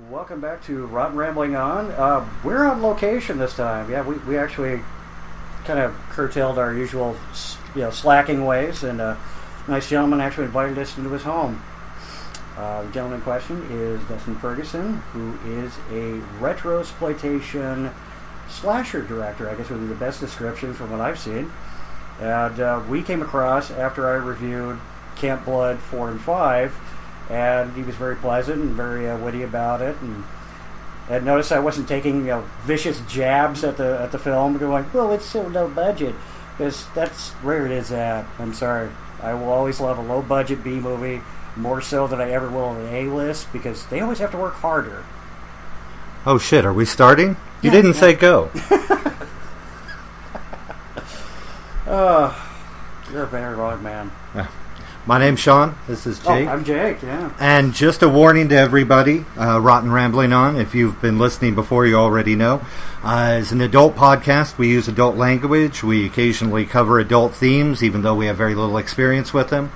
Welcome back to Rotten Rambling On. We're on location this time. Yeah, we actually kind of curtailed our usual, slacking ways, and a nice gentleman actually invited us into his home. The gentleman in question is Dustin Ferguson, who is a retrosploitation slasher director. I guess would be the best description from what I've seen. And we came across after I reviewed Camp Blood 4 and 5. And he was very pleasant and very witty about it, and noticed I wasn't taking vicious jabs at the film, going, "Well, it's so low budget," because that's where it is at. I'm sorry, I will always love a low budget B movie more so than I ever will an A list, because they always have to work harder. Oh shit! Are we starting? You didn't say go. You're a very wrong man. My name's Shawn. This is Jake. Oh, I'm Jake, yeah. And just a warning to everybody, Rotten Rambling On, if you've been listening before, you already know. As an adult podcast, we use adult language. We occasionally cover adult themes, even though we have very little experience with them.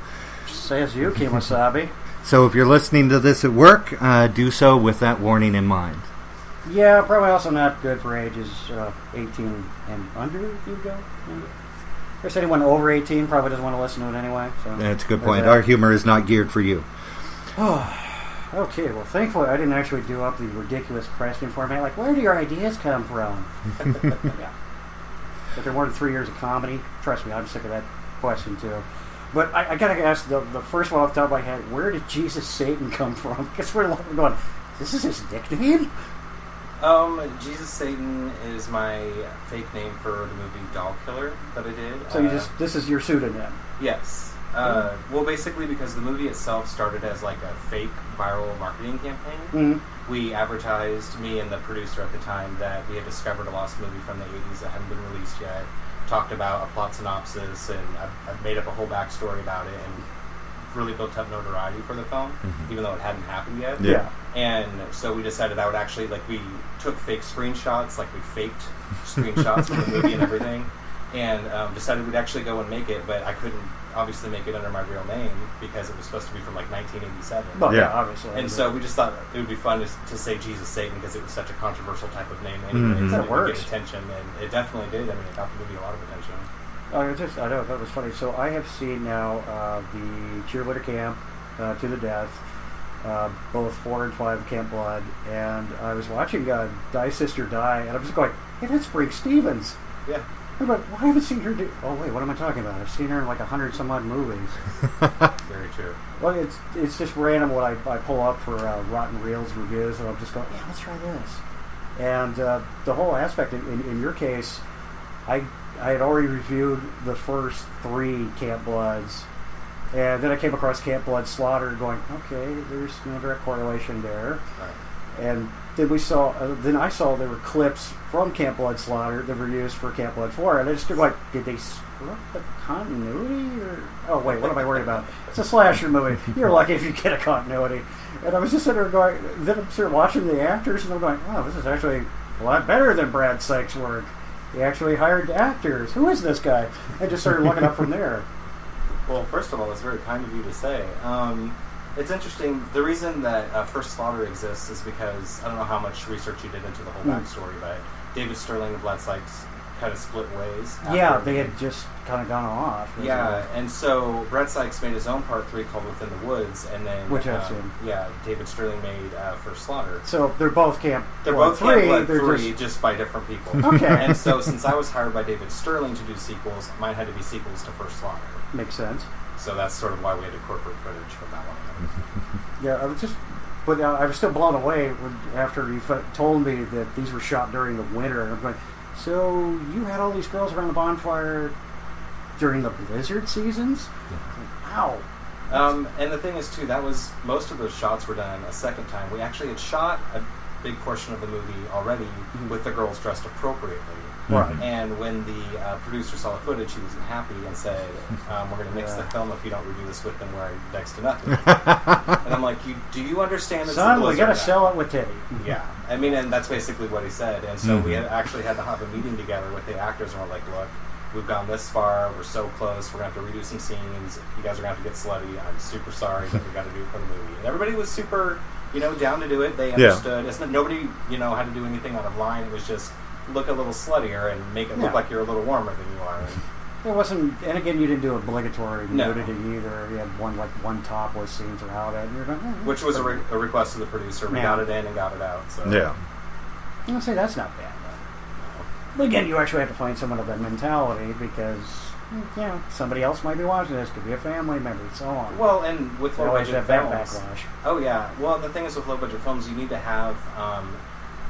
Says you, Kemosabe. So if you're listening to this at work, do so with that warning in mind. Yeah, probably also not good for ages 18 and under, you go? I guess anyone over 18 probably doesn't want to listen to it anyway. So that's a good point. Our humor is not geared for you. Okay, well, thankfully I didn't actually do up the ridiculous question format. Like, where do your ideas come from? Yeah. But they're more than 3 years of comedy. Trust me, I'm sick of that question, too. But I got to ask the first one off the top of my head, where did Jesus Satan come from? Because we're going, this is his nickname? Jesus Satan is my fake name for the movie Doll Killer that I did. So this is your pseudonym? Yes. Well, basically because the movie itself started as like a fake viral marketing campaign. Mm-hmm. We advertised, me and the producer at the time, that we had discovered a lost movie from the 80s that hadn't been released yet. Talked about a plot synopsis, and I made up a whole backstory about it, and really built up notoriety for the film, even though it hadn't happened yet. Yeah. And so we decided I would actually, we took fake screenshots, we faked screenshots from the movie and everything, and decided we'd actually go and make it, but I couldn't obviously make it under my real name because it was supposed to be from 1987. Well, yeah, obviously. And so we just thought it would be fun to say Jesus Satan because it was such a controversial type of name anyway. That works. Get attention, and it definitely did. I mean, it got the movie a lot of attention. I know, that was funny. So I have seen now the cheerleader camp to the death, both 4 and 5 Camp Blood, and I was watching Die Sister Die, and I'm just going, hey, that's Briggs Stevens. Yeah. I'm like, well, I haven't seen her do... Oh, wait, what am I talking about? I've seen her in 100 some odd movies. Very true. Well, it's just random when I pull up for Rotten Reels reviews, and I'm just going, yeah, let's try this. And the whole aspect, in your case, I had already reviewed the first 3 Camp Bloods, and then I came across Camp Blood Slaughter, going, okay, there's no direct correlation there. Right. And then then I saw there were clips from Camp Blood Slaughter that were used for Camp Blood 4, and I just like, did they screw up the continuity? Or oh wait, what am I worried about? It's a slasher movie. You're lucky if you get a continuity. And I was just sitting there going, then I'm sort of watching the actors, and I'm going, wow, this is actually a lot better than Brad Sykes' work. He actually hired actors. Who is this guy? I just started looking up from there. Well, first of all, it's very kind of you to say. It's interesting. The reason that First Slaughter exists is because, I don't know how much research you did into the whole backstory, but David Sterling and Brad Sykes kind of split ways. Yeah, they had just kind of gone off. Yeah, and so Brad Sykes made his own part 3 called Within the Woods, and then... Which I've seen. Yeah, David Sterling made First Slaughter. So they're both Camp They're Blood both 3. Camp Blood 3, just by different people. Okay. And so since I was hired by David Sterling to do sequels, mine had to be sequels to First Slaughter. Makes sense. So that's sort of why we had to corporate footage from that one. Yeah, I was still blown away after you told me that these were shot during the winter. And I'm going, so you had all these girls around the bonfire during the blizzard seasons? Wow. And the thing is, too, most of those shots were done a second time. We actually had shot a big portion of the movie already with the girls dressed appropriately. Right. And when the producer saw the footage, he wasn't happy and said, we're going to mix the film if you don't redo this with them wearing next to nothing. And I'm like, do you understand this? Son, we got to sell it with Teddy. Yeah. I mean, and that's basically what he said. And so we actually had to have a meeting together with the actors, and we're like, look, we've gone this far, we're so close, we're going to have to redo some scenes, you guys are going to have to get slutty, I'm super sorry, but we got to do it for the movie. And everybody was super down to do it. They understood. It's not, nobody, had to do anything out of line. It was just look a little sluttier and make it look like you're a little warmer than you are. And it wasn't, and again, you didn't do obligatory nudity either. You had one topless scene throughout it, and you're going, which was a request of the producer. We got it in and got it out. So. Yeah. I'm going to say that's not bad, though. But again, you actually have to find someone of that mentality because, somebody else might be watching this. Could be a family member, so on. Well, and with low-budget films... backlash. Oh, yeah. Well, the thing is with low-budget films, you need to have...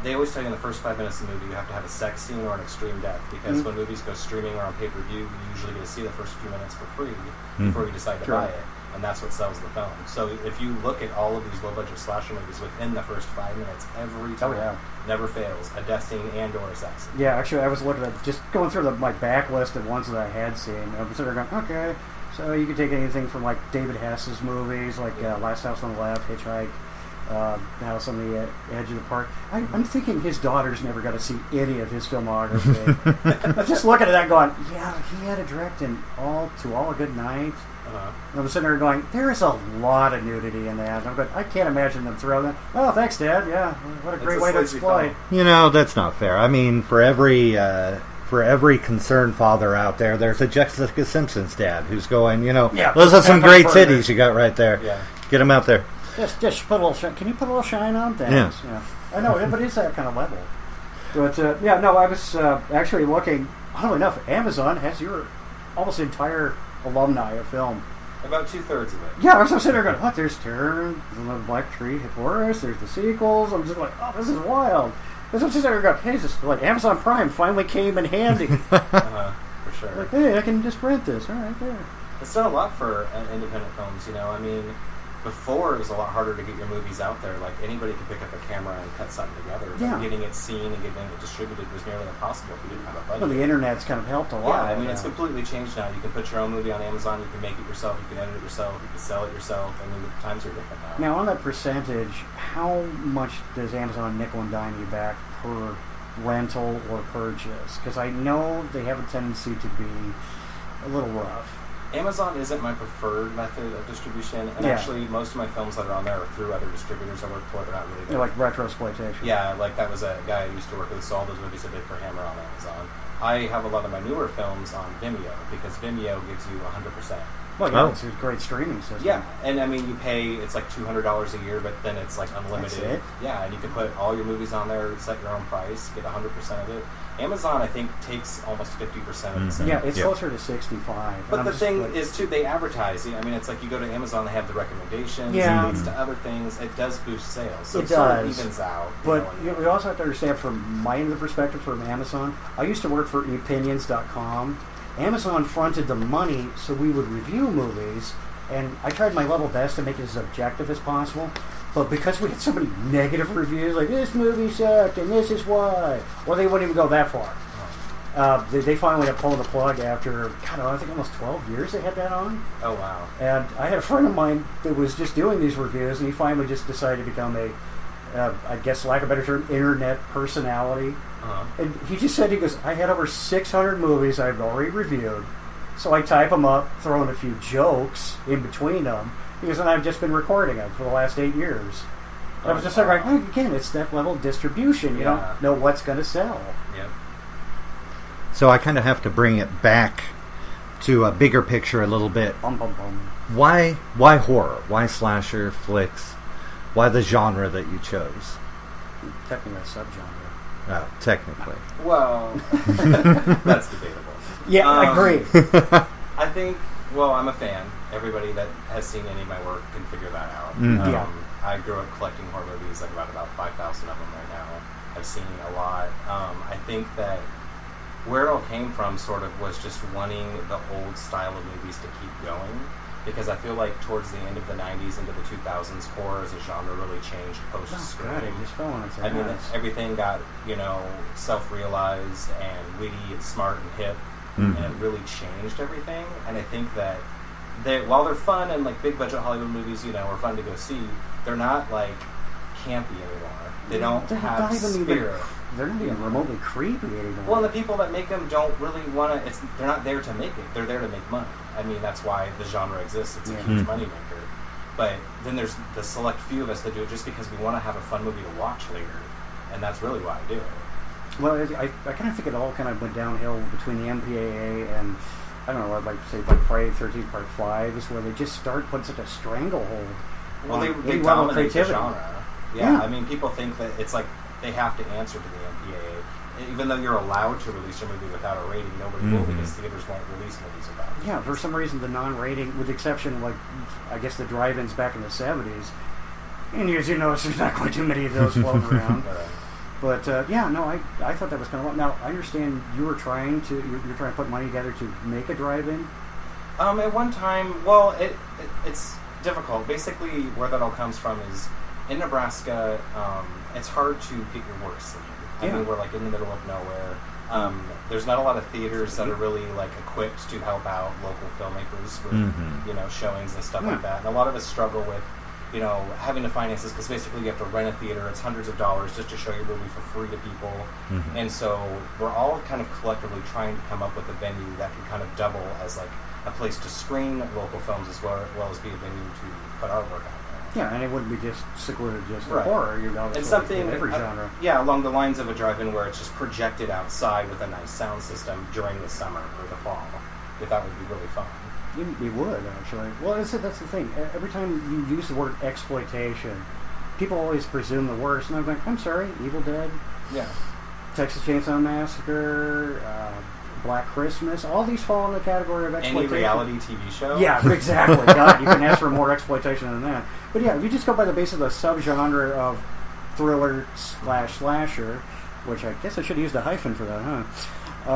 they always tell you in the first 5 minutes of the movie you have to have a sex scene or an extreme death because when movies go streaming or on pay-per-view, you usually get to see the first few minutes for free before you decide to buy it. And that's what sells the film. So if you look at all of these low-budget slasher movies, within the first 5 minutes, every time, never fails, a death scene and or a sex scene. Yeah, actually, I was looking at just going through my backlist of ones that I had seen. I was sort of going, okay, so you could take anything from like David Hess's movies, like Last House on the Left, Hitchhike, House on the Edge of the Park. I'm thinking his daughters never got to see any of his filmography. I'm just looking at that going, yeah, he had to direct in All a Good Night. And I'm sitting there going, there is a lot of nudity in that. And I'm going, I can't imagine them throwing that. Oh, thanks, Dad. Yeah, what a great way to exploit. That's not fair. I mean, for every concerned father out there, there's a Jessica Simpson's dad who's going, those are some great titties you got right there. Yeah. Get them out there. Just put a little shine. Can you put a little shine on things? Yes. Yeah. I know, but it's that kind of level. But, I was actually looking, oddly enough, Amazon has your almost entire alumni of film. About 2/3 of it. Yeah, I was sitting there going, what? There's Turn, there's the Black Tree, Horror, there's the sequels. I'm just like, oh, this is wild. I was just sitting there going, hey, this like Amazon Prime finally came in handy. For sure. Like, hey, I can just rent this. All right, there. It's done a lot for independent films, I mean, before it was a lot harder to get your movies out there. Like, anybody could pick up a camera and cut something together. But getting it seen and getting it distributed was nearly impossible if you didn't have a budget. Well, the internet's kind of helped a lot. Yeah, I mean, it's completely changed now. You can put your own movie on Amazon, you can make it yourself, you can edit it yourself, you can sell it yourself. I mean, the times are different now. Now, on that percentage, how much does Amazon nickel and dime you back per rental or purchase? Because I know they have a tendency to be a little rough. Amazon isn't my preferred method of distribution, and actually most of my films that are on there are through other distributors I work for. They're not really there. Like Retrosploitation. Yeah, like that was a guy I used to work with, so all those movies I did for him are on Amazon. I have a lot of my newer films on Vimeo, because Vimeo gives you 100%. Well, it's a great streaming system. Yeah, and I mean, you pay, it's like $200 a year, but then it's like unlimited. That's it? Yeah, and you can put all your movies on there, set your own price, get 100% of it. Amazon, I think, takes almost 50% of the same. Yeah, it's closer to 65. But the thing is, too, they advertise. I mean, it's like you go to Amazon, they have the recommendations, it leads to other things. It does boost sales. So it sort of evens out. But we also have to understand, from my end of the perspective from Amazon, I used to work for opinions.com. Amazon fronted the money so we would review movies, and I tried my level best to make it as objective as possible. But because we had so many negative reviews, like, this movie sucked, and this is why, well, they wouldn't even go that far. They finally had pulled the plug after, I think almost 12 years they had that on. Oh, wow. And I had a friend of mine that was just doing these reviews, and he finally just decided to become I guess, lack of a better term, internet personality. And he just said, I had over 600 movies I've already reviewed, so I type them up, throw in a few jokes in between them, because then I've just been recording them for the last 8 years. I was just like, again, it's that level of distribution. You don't know what's going to sell. Yep. So I kind of have to bring it back to a bigger picture a little bit. Bum, bum, bum. Why horror? Why slasher flicks? Why the genre that you chose? Technically a subgenre. Oh, technically. Well, that's debatable. Yeah, I agree. I think, I'm a fan. Everybody that has seen any of my work can figure that out. I grew up collecting horror movies, like about 5,000 of them right now. I've seen a lot. I think that where it all came from sort of was just wanting the old style of movies to keep going. Because I feel like towards the end of the 90s into the 2000s, horror as a genre really changed post-Scream. I mean, everything got, self-realized and witty and smart and hip, and it really changed everything. And I think that while they're fun and like big-budget Hollywood movies, are fun to go see, they're not like campy anymore. They don't have spirit. They're not even remotely creepy anymore. Well, the people that make them don't really want to. They're not there to make it. They're there to make money. I mean, that's why the genre exists. It's a huge moneymaker. But then there's the select few of us that do it just because we want to have a fun movie to watch later, and that's really why I do it. Well, I kind of think it all kind of went downhill between the MPAA and, I don't know, I'd like to say like Friday the 13th Part 5 is where they just start putting such a stranglehold. Well, they dominate the genre. Yeah, I mean, people think that it's like they have to answer to the MPAA. Even though you're allowed to release your movie without a rating, nobody will because theaters won't release movies without it. Yeah, for some reason the non-rating, with the exception of, like, I guess the drive-ins back in the 70s, and as you notice, there's not quite too many of those floating around. But, I thought that was kind of... Now, I understand you were trying to put money together to make a drive-in? At one time, well, it's difficult. Basically, where that all comes from is, in Nebraska, it's hard to get your work seen. I mean, we're like in the middle of nowhere. There's not a lot of theaters that are really like equipped to help out local filmmakers with showings and stuff like that. And a lot of us struggle with having to finance this because basically you have to rent a theater. It's hundreds of dollars just to show your movie for free to people. And so we're all kind of collectively trying to come up with a venue that can kind of double as like a place to screen local films as well as be a venue to put our work out there. Yeah, and it wouldn't be just secluded just for horror. You'd and something in every genre. Yeah, along the lines of a drive-in where it's just projected outside with a nice sound system during the summer or the fall. That would be really fun. You would, actually. Well, that's the thing. Every time you use the word exploitation, people always presume the worst. And I'm going, I'm sorry, Evil Dead, Texas Chainsaw Massacre, Black Christmas, all these fall in the category of exploitation. Any reality TV show? Yeah, exactly. God, you can ask for more exploitation than that. But yeah, if you just go by the base of the subgenre of thriller/slasher, which I guess I should have used a hyphen for that, huh?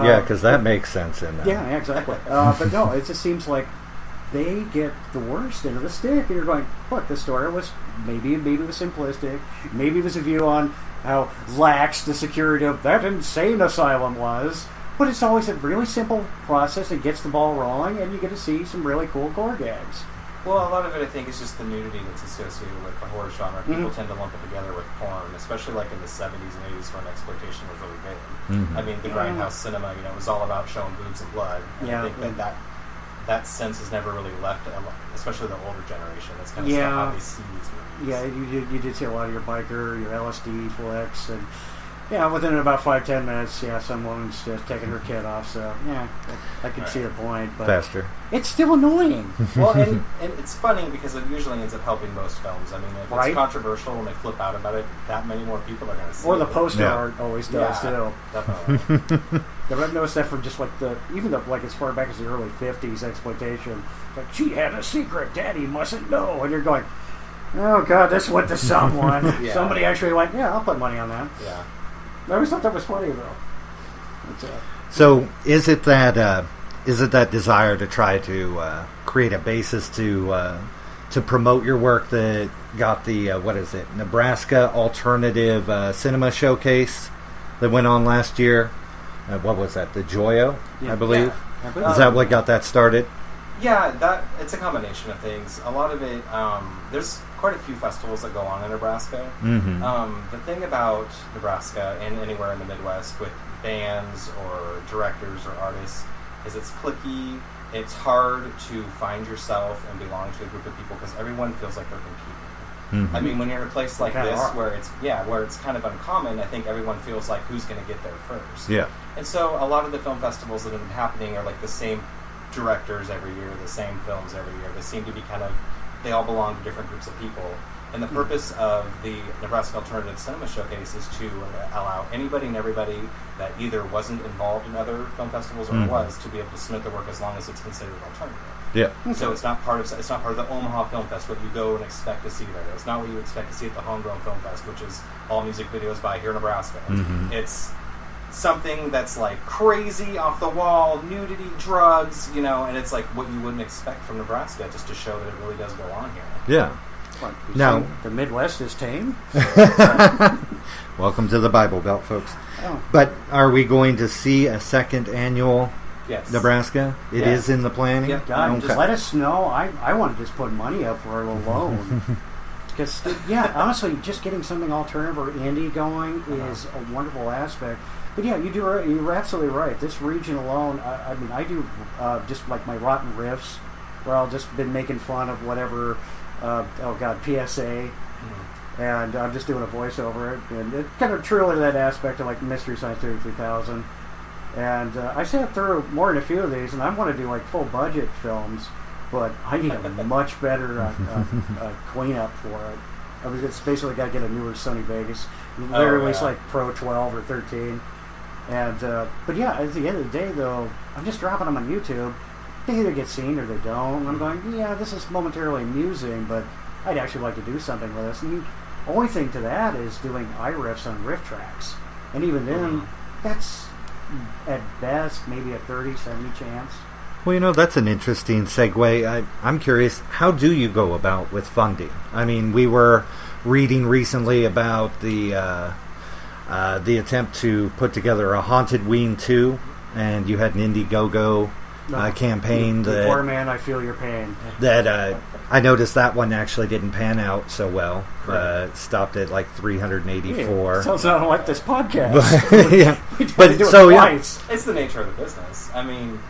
Yeah, because that makes sense in that. Yeah, exactly. But no, it just seems like they get the worst end of the stick, and you're going, look, this story was maybe it was simplistic, maybe it was a view on how lax the security of that insane asylum was, but it's always a really simple process that gets the ball rolling, and you get to see some really cool gore gags. Well, a lot of it, I think, is just the nudity that's associated with the horror genre. People tend to lump it together with porn, especially like in the 70s and 80s when exploitation was really big. I mean, the Grindhouse Cinema, was all about showing boobs and blood. And I think that sense has never really left, especially the older generation. That's kind of stuff how they see these movies. Yeah, you did see a lot of your biker, your LSD flicks, and within about 5-10 minutes, some woman's just taking her kid off. So I could see the point, but faster. It's still annoying. Well, and it's funny because it usually ends up helping most films. I mean, if it's controversial and they flip out about it, that many more people are going to see it. Or the poster art always does too. Definitely. I've noticed that from just like even as far back as the early 50s exploitation. Like, she had a secret, Daddy mustn't know, and you're going, oh God, this went to someone. Somebody actually went, I'll put money on that. Yeah. I always thought that was funny, though. So, is it that desire to try to create a basis to promote your work that got the Nebraska Alternative Cinema Showcase that went on last year? What was that? The Joyo, I believe. Yeah. Is that what got that started? Yeah, it's a combination of things. A lot of it, there's quite a few festivals that go on in Nebraska. The thing about Nebraska and anywhere in the Midwest with bands or directors or artists is it's cliquey. It's hard to find yourself and belong to a group of people because everyone feels like they're competing. I mean, when you're in a place like this where it's kind of uncommon, I think everyone feels like who's going to get there first. Yeah. And so a lot of the film festivals that have been happening are like the same directors every year, the same films every year. They seem to be they all belong to different groups of people. And the purpose of the Nebraska Alternative Cinema Showcase is to allow anybody and everybody that either wasn't involved in other film festivals or was to be able to submit their work as long as it's considered alternative. Yeah. So it's not part of the Omaha Film Fest, what you go and expect to see there. It's not what you expect to see at the Homegrown Film Fest, which is all music videos by here in Nebraska. It's something that's like crazy, off the wall, nudity, drugs, and it's like what you wouldn't expect from Nebraska, just to show that it really does go on here. Yeah. What, now the Midwest is tame. Welcome to the Bible Belt, folks. But are we going to see a second annual Nebraska? It is in the planning. Yeah, God, just let us know. I want to just put money up for it alone. Because honestly, just getting something alternative or indie going is a wonderful aspect. But you're absolutely right. This region alone, I do just like my rotten riffs, where I'll just been making fun of whatever PSA. And I'm just doing a voice over it. And it kind of true to that aspect of like Mystery Science Theater 3000. And I sat through more than a few of these, and I want to do like full budget films, but I need a much better cleanup for it. I mean, it's basically got to get a newer Sony Vegas. Literally, it's like Pro 12 or 13. And but yeah, at the end of the day, though, I'm just dropping them on YouTube. They either get seen or they don't. And I'm going, yeah, this is momentarily amusing, but I'd actually like to do something with this. And the only thing to that is doing iRiffs on riff tracks. And even then, that's at best maybe a 30-70 chance. Well, that's an interesting segue. I'm curious, how do you go about with funding? I mean, we were reading recently about the attempt to put together a Haunted Ween 2, and you had an Indiegogo campaign. Poor man, I feel your pain. That I noticed that one actually didn't pan out so well. Stopped at like 384. Yeah, sounds not like this podcast. It's the nature of the business. I mean,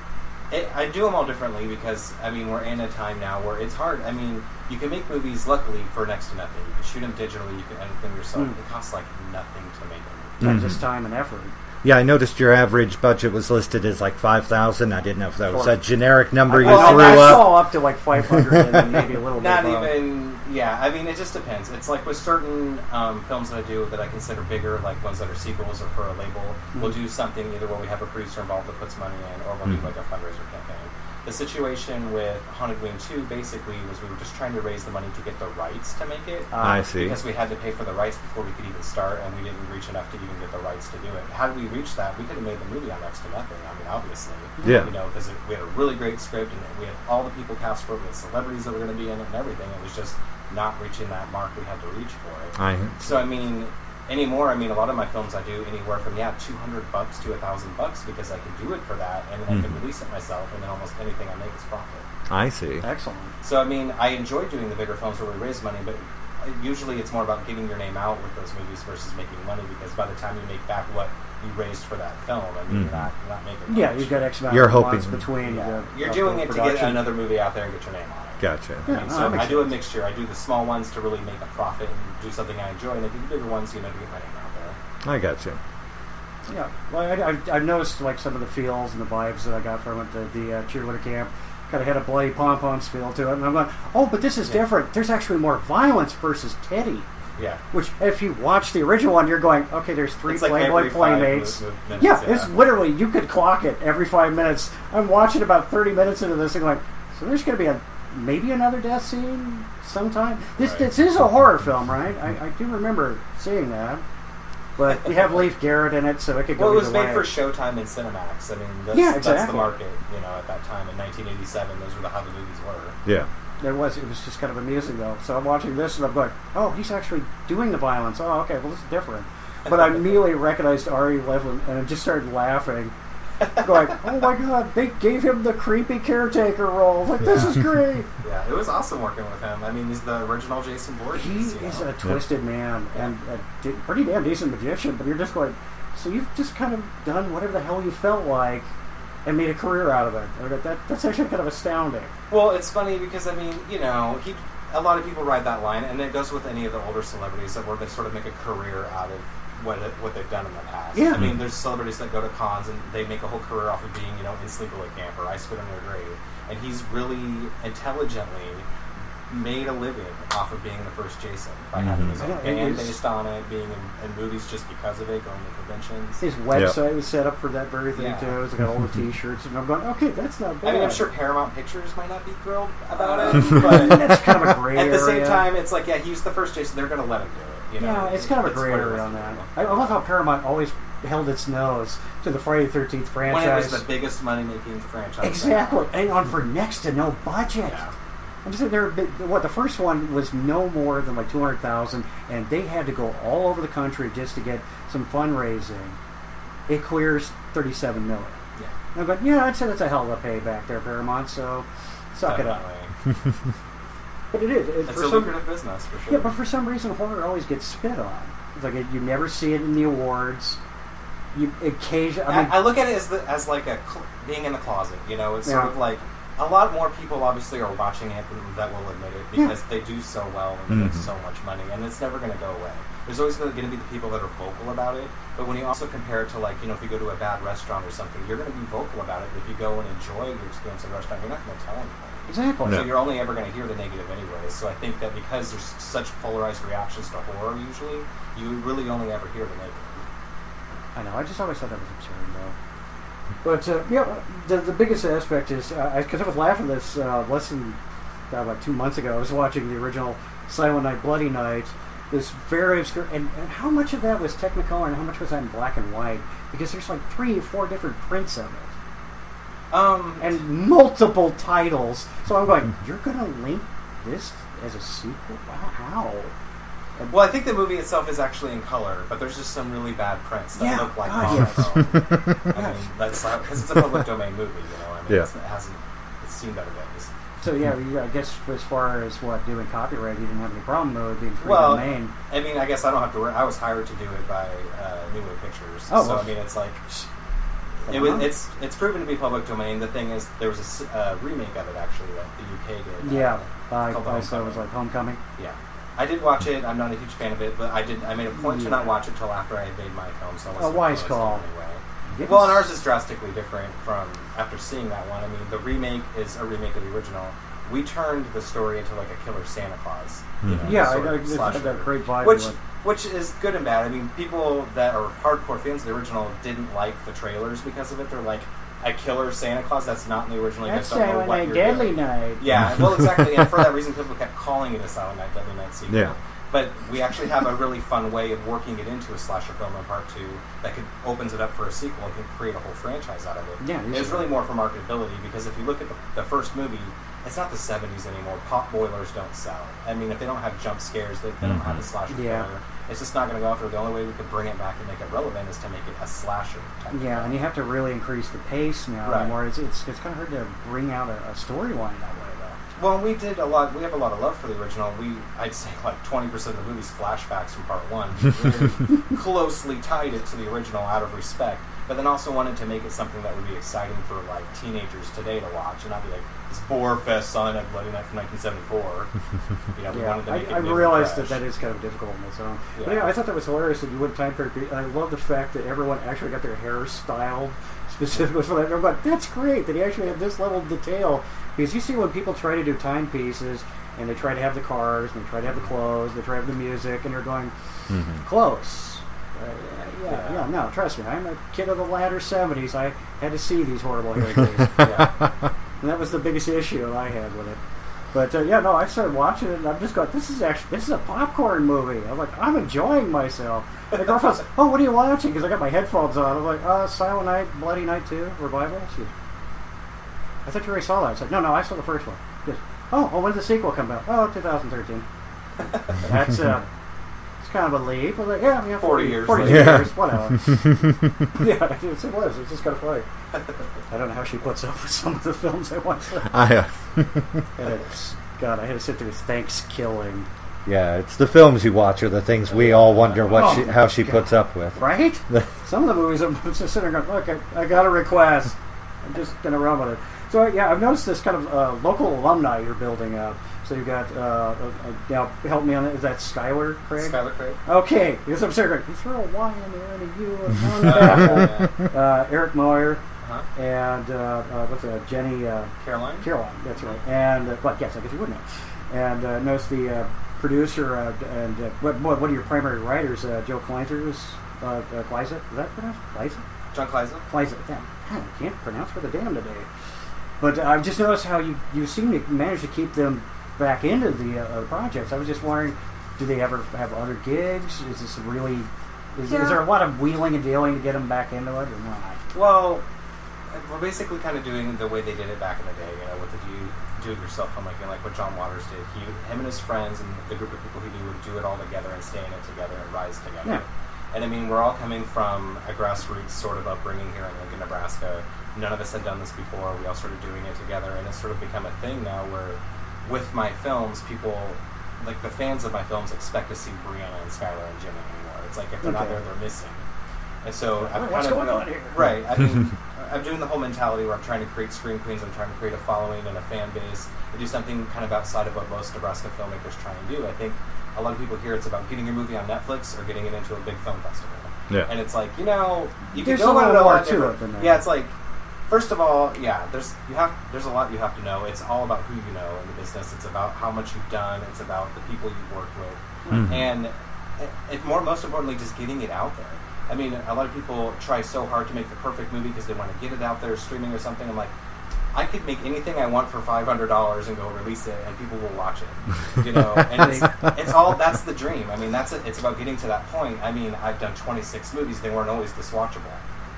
I do them all differently because, I mean, we're in a time now where it's hard. I mean, you can make movies, luckily, for next to nothing. You can shoot them digitally, you can edit them yourself. It costs like nothing to make them. Just time and effort. Yeah, I noticed your average budget was listed as like $5,000. I didn't know if that was a generic number you threw up. I saw up to like 500 and then maybe a little bit Not above. even, yeah. I mean, it just depends. It's like with certain films that I do that I consider bigger, like ones that are sequels or for a label, we'll do something either where we have a producer involved that puts money in, or we'll do like a fundraiser campaign. The situation with Haunted Wing 2 basically was we were just trying to raise the money to get the rights to make it. I see. Because we had to pay for the rights before we could even start, and we didn't reach enough to even get the rights to do it. How did we reach that? We could have made the movie on next to nothing. I mean, obviously. Yeah. Because we had a really great script, and we had all the people cast for it, we had celebrities that were going to be in it and everything. It was just not reaching that mark we had to reach for it. So, I mean, anymore, I mean, a lot of my films I do anywhere from, $200 to $1,000 because I can do it for that, and then I can release it myself, and then almost anything I make is profit. I see. Excellent. So, I mean, I enjoy doing the bigger films where we raise money, but usually it's more about getting your name out with those movies versus making money, because by the time you make back what you raised for that film, I mean, you're not making much. Yeah, you've got X amount You're of hoping. months between. You're doing it to get another movie out there and get your name on it. Gotcha. Yeah, So I do a mixture. I do the small ones to really make a profit and do something I enjoy, and I do the bigger ones, to get my name out there. I gotcha. Yeah, well, I've noticed like some of the feels and the vibes that I got from it. The cheerleader camp kind of had a bloody pom-poms feel to it, and I'm going, oh, but this is different. There's actually more violence versus Teddy. Yeah. Which, if you watch the original one, you're going, okay, there's 3 like Playboy Playmates. Yeah, it's literally, you could clock it every 5 minutes. I'm watching about 30 minutes into this and going, so there's going to be maybe another death scene sometime? This is a horror film, right? I do remember seeing that. But we have Leif Garrett in it, so it could go either way. Well, it was made for Showtime and Cinemax. I mean, that's the market, at that time in 1987. Those were how the movies were. Yeah. It was just kind of amusing, though. So I'm watching this, and I'm going, oh, he's actually doing the violence. Oh, okay, well, this is different. But I immediately recognized Ari Levin, and I just started laughing. Going, oh my god, they gave him the creepy caretaker role. Like, this is great. Yeah, it was awesome working with him. I mean, he's the original Jason Voorhees. He is a twisted man and a pretty damn decent magician, but you're just going, so you've just kind of done whatever the hell you felt like and made a career out of it. That's actually kind of astounding. Well, it's funny because, I mean, a lot of people ride that line, and it goes with any of the older celebrities where they sort of make a career out of what they've done in the past. Yeah. I mean, there's celebrities that go to cons and they make a whole career off of being, in Sleepaway Camp or I Spit on Your Grave. And he's really intelligently made a living off of being the first Jason by having his own band based on it, being in movies just because of it, going to conventions. His website was set up for that very thing too. It's got all the T-shirts, and I'm going, okay, that's not bad. I mean, I'm sure Paramount Pictures might not be thrilled about it, but that's kind of a gray area. At the same time, it's like, he's the first Jason. They're going to let him do it. Yeah, it's kind of a gray area on that. I love how Paramount always held its nose to the Friday the 13th franchise. When it was the biggest money-making franchise. Exactly, and on for next to no budget. Yeah. I'm just saying, the first one was no more than like $200,000, and they had to go all over the country just to get some fundraising. It clears $37 million. Yeah. And I'm going, yeah, I'd say that's a hell of a payback there, Paramount. So suck Definitely. it up. But it is. It's a lucrative business, for sure. Yeah, but for some reason, horror always gets spit on. It's like you never see it in the awards. You occasionally. I look at it as like being in the closet. It's sort of like a lot more people obviously are watching it that will admit it because they do so well and make so much money, and it's never going to go away. There's always going to be the people that are vocal about it, but when you also compare it to, like, if you go to a bad restaurant or something, you're going to be vocal about it. But if you go and enjoy your experience at a restaurant, you're not going to tell anybody. Exactly. So you're only ever going to hear the negative anyways. So I think that because there's such polarized reactions to horror usually, you really only ever hear the negative. I know. I just always thought that was absurd, though. But, the biggest aspect is, because I was laughing at this less than about 2 months ago, I was watching the original Silent Night, Bloody Night, this very obscure, and how much of that was Technicolor and how much was that in black and white? Because there's like 3 or 4 different prints of it. And multiple titles. So I'm going, you're going to link this as a sequel? Wow, how? Well, I think the movie itself is actually in color, but there's just some really bad prints that look like monochrome. I mean, that's because it's a public domain movie, it hasn't. It's seen better days. So I guess as far as doing copyright, you didn't have any problem though with being free domain. I mean, I guess I don't have to worry. I was hired to do it by New Wave Pictures, I mean, it's like it's proven to be public domain. The thing is, there was a remake of it actually that the UK did. Yeah, I saw it was like Homecoming. Yeah. I did watch it. I'm not a huge fan of it, but I made a point to not watch it until after I had made my film. So I wasn't wise call. Anyway. Yes. Well, and ours is drastically different from after seeing that one. I mean, the remake is a remake of the original. We turned the story into like a killer Santa Claus. I just had that great vibe. Which is good and bad. I mean, people that are hardcore fans of the original didn't like the trailers because of it. They're like, a killer Santa Claus that's not in the original. That's Silent Night, Deadly Night. Yeah, well, exactly. And for that reason, people kept calling it a Silent Night, Deadly Night sequel. Yeah. But we actually have a really fun way of working it into a slasher film in part 2 that opens it up for a sequel and can create a whole franchise out of it. Yeah, it's really more for marketability because if you look at the first movie, it's not the 70s anymore. Pop boilers don't sell. I mean, if they don't have jump scares, they don't have a slasher film. It's just not going to go after. The only way we could bring it back and make it relevant is to make it a slasher type of film. And you have to really increase the pace now. Right. Anymore. It's kind of hard to bring out a storyline that way, though. Well, we did a lot. We have a lot of love for the original. I'd say like 20% of the movie's flashbacks from part 1. We really closely tied it to the original out of respect, but then also wanted to make it something that would be exciting for like teenagers today to watch, and not be like this bore fest Silent Night, Bloody Night from 1974. We wanted to make it I realized that is kind of difficult on its own. Yeah. But I thought that was hilarious that you went time period. I love the fact that everyone actually got their hair styled specifically for that. But that's great that he actually had this level of detail. Because you see when people try to do timepieces and they try to have the cars, and they try to have the clothes, they try to have the music, and you're going, close. No, trust me, I'm a kid of the latter 70s. I had to see these horrible hairdos. And that was the biggest issue I had with it. But I started watching it, and I'm just going, this is a popcorn movie. I'm like, I'm enjoying myself. And the girlfriend's like, what are you watching? Because I got my headphones on. I'm like, Silent Night, Bloody Night 2, Revival. I thought you already saw that. I said, no, I saw the first one. She goes, when did the sequel come out? 2013. That's it's kind of a leap. I was like, 40 years. 42 years, whatever. It was. It's just kind of funny. I don't know how she puts up with some of the films I watch. And I had to sit through Thanksgiving. Yeah, it's the films you watch are the things we all wonder how she puts up with. Right? Some of the movies I'm just sitting there going, look, I got a request. I'm just going to run with it. So, I've noticed this kind of local alumni you're building up. So you've got, help me on that. Is that Skylar Craig? Skylar Craig. Okay. Because I'm saying, you throw a Y in there and a U and Eric Moyer. And, what's that? Jenny... Caroline, that's right. And, yes, I guess you would know. And notice the producer, and what are your primary writers? Joe Kleiser's, Kleiser? Is that pronounced? Kleiser? John Kleiser. Damn, I can't pronounce for the damn today. But I've just noticed how you seem to manage to keep them back into the projects. I was just wondering, do they ever have other gigs? Is this really... Is there a lot of wheeling and dealing to get them back into it, or not? Well, we're basically kind of doing the way they did it back in the day, with the do-it-yourself filmmaking, like what John Waters did. Him and his friends and the group of people he knew would do it all together and stay in it together and rise together. Yeah. And I mean, we're all coming from a grassroots sort of upbringing here in Lincoln, Nebraska. None of us had done this before. We all started doing it together, and it's sort of become a thing now where, with my films, people, like the fans of my films, expect to see Brianna and Skylar and Jimmy anymore. It's like if they're not there, they're missing. And so I've what's going on here? Right. I mean, I'm doing the whole mentality where I'm trying to create screen queens, I'm trying to create a following and a fan base, and do something kind of outside of what most Nebraska filmmakers try and do. I think a lot of people hear it's about getting your movie on Netflix or getting it into a big film festival. Yeah. And it's like, you know, you can There's go a about lot it a more lot to different. it than that. Yeah, it's like, first of all, yeah, there's a lot you have to know. It's all about who you know in the business. It's about how much you've done. It's about the people you've worked with. Mhm. And most importantly, just getting it out there. I mean, a lot of people try so hard to make the perfect movie because they want to get it out there streaming or something. I'm like, I could make anything I want for $500 and go release it, and people will watch it. You know, and it's all, that's the dream. I mean, that's it. It's about getting to that point. I mean, I've done 26 movies. They weren't always this watchable.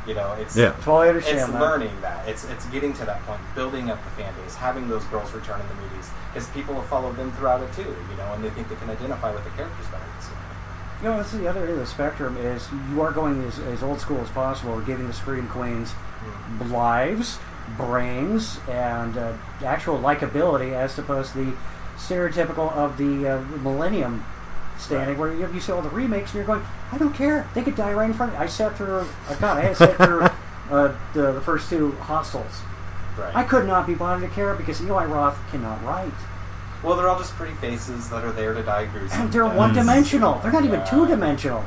You know, it's Totally understand it's that. learning that. It's getting to that point, building up the fan base, having those girls return in the movies, because people will follow them throughout it too. You know, and they think they can identify with the characters better this way. You know, that's the other end of the spectrum is you are going as old school as possible, giving the screen queens lives, brains, and actual likability as opposed to the stereotypical of the Millennium standing where you see all the remakes and you're going, I don't care. They could die right in front of me. I sat through, I had sat through the first two Hostels. Right. I could not be bothered to care because Eli Roth cannot write. Well, they're all just pretty faces that are there to die gruesome. And they're one-dimensional. They're not even two-dimensional.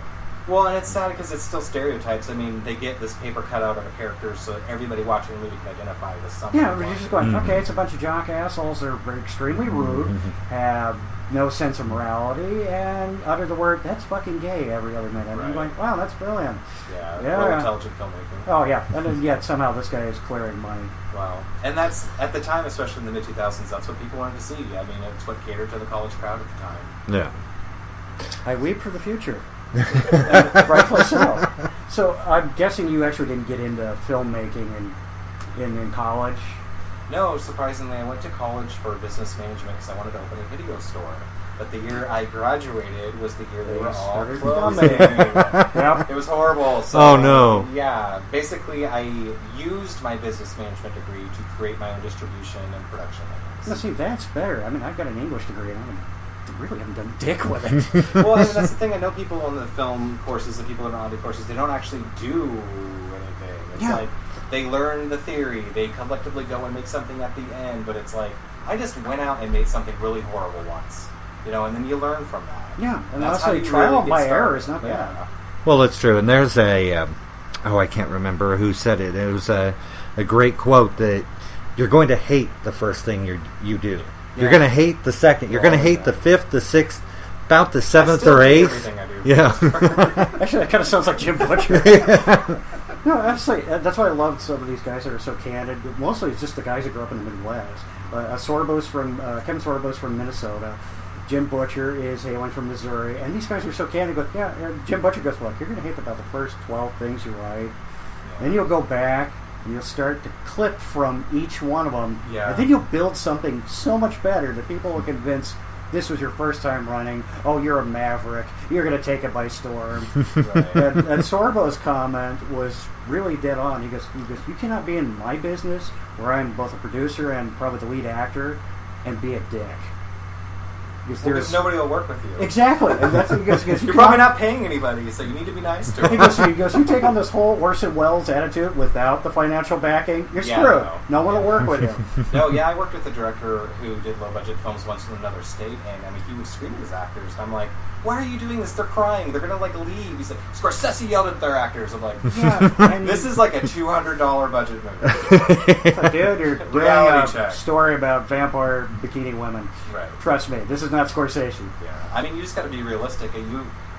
Well, and it's sad because it's still stereotypes. I mean, they get this paper cutout of a character so everybody watching the movie can identify with something. Yeah, you're just going, okay, it's a bunch of jock assholes. They're extremely rude, have no sense of morality, and utter the word, that's fucking gay every other minute. And I'm going, wow, that's brilliant. Yeah, well intelligent filmmaking. Oh, yeah. And then yet somehow this guy is clearing money. Wow. And that's, at the time, especially in the mid-2000s, that's what people wanted to see. I mean, it's what catered to the college crowd at the time. Yeah. I weep for the future. Rightfully so. So I'm guessing you actually didn't get into filmmaking in college? No, surprisingly, I went to college for business management because I wanted to open a video store. But the year I graduated was the year they were all closing. Yep. It was horrible. So, oh, no. Yeah. Basically, I used my business management degree to create my own distribution and production. Now, see, that's better. I mean, I've got an English degree, and I really haven't done dick with it. Well, I mean, that's the thing. I know people on the film courses and people in audio courses, they don't actually do anything. It's like they learn the theory. They collectively go and make something at the end. But it's like, I just went out and made something really horrible once. You know, and then you learn from that. Yeah, and that's honestly, trial by error is not bad. Well, it's true. And there's I can't remember who said it. It was a great quote that you're going to hate the first thing you do. You're going to hate the second. You're going to hate the fifth, the sixth, about the seventh or eighth. Yeah. Actually, that kind of sounds like Jim Butcher. No, actually, that's why I love some of these guys that are so candid. Mostly, it's just the guys that grew up in the Midwest. Kevin Sorbo's from Minnesota. Jim Butcher is hailing from Missouri, and these guys are so candid. Go, Jim Butcher goes, look, you're going to hate about the first 12 things you write. Then you'll go back and you'll start to clip from each one of them. Yeah. And then you'll build something so much better that people will convince this was your first time running. Oh, you're a maverick. You're going to take it by storm. Right. And Sorbo's comment was really dead on. He goes, you cannot be in my business where I'm both a producer and probably the lead actor and be a dick. Because nobody will work with you. Exactly. And that's, he goes, you're probably not paying anybody, so you need to be nice to them. He goes, you take on this whole Orson Welles attitude without the financial backing, you're screwed. No one will work with you. No, I worked with a director who did low-budget films once in another state, and I mean, he would scream at his actors, and I'm like, why are you doing this? They're crying. They're going to, leave. He's like, Scorsese yelled at their actors. I'm like, this is like a $200 budget movie. It's like, dude, you're doing a story about vampire bikini women. Right. Trust me, this is not Scorsese. Yeah. I mean, you just got to be realistic.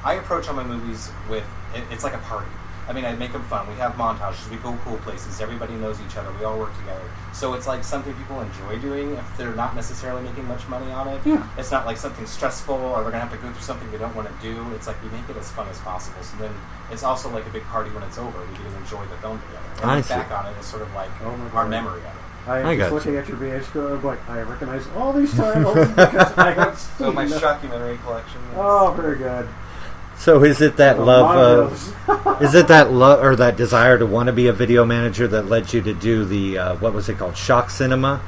I approach all my movies with, it's like a party. I mean, I make them fun. We have montages. We go cool places. Everybody knows each other. We all work together. So it's like something people enjoy doing if they're not necessarily making much money on it. Yeah. It's not like something stressful or they're going to have to go through something they don't want to do. It's like we make it as fun as possible. So then it's also like a big party when it's over. We get to enjoy the film together. And look back on it as sort of like our memory of it. I was looking at your VHS, I'm like, I recognize all these titles because I have seen my documentary collection. Oh, very good. So is it that is it that love or that desire to want to be a video manager that led you to do the what was it called, Shock Cinema?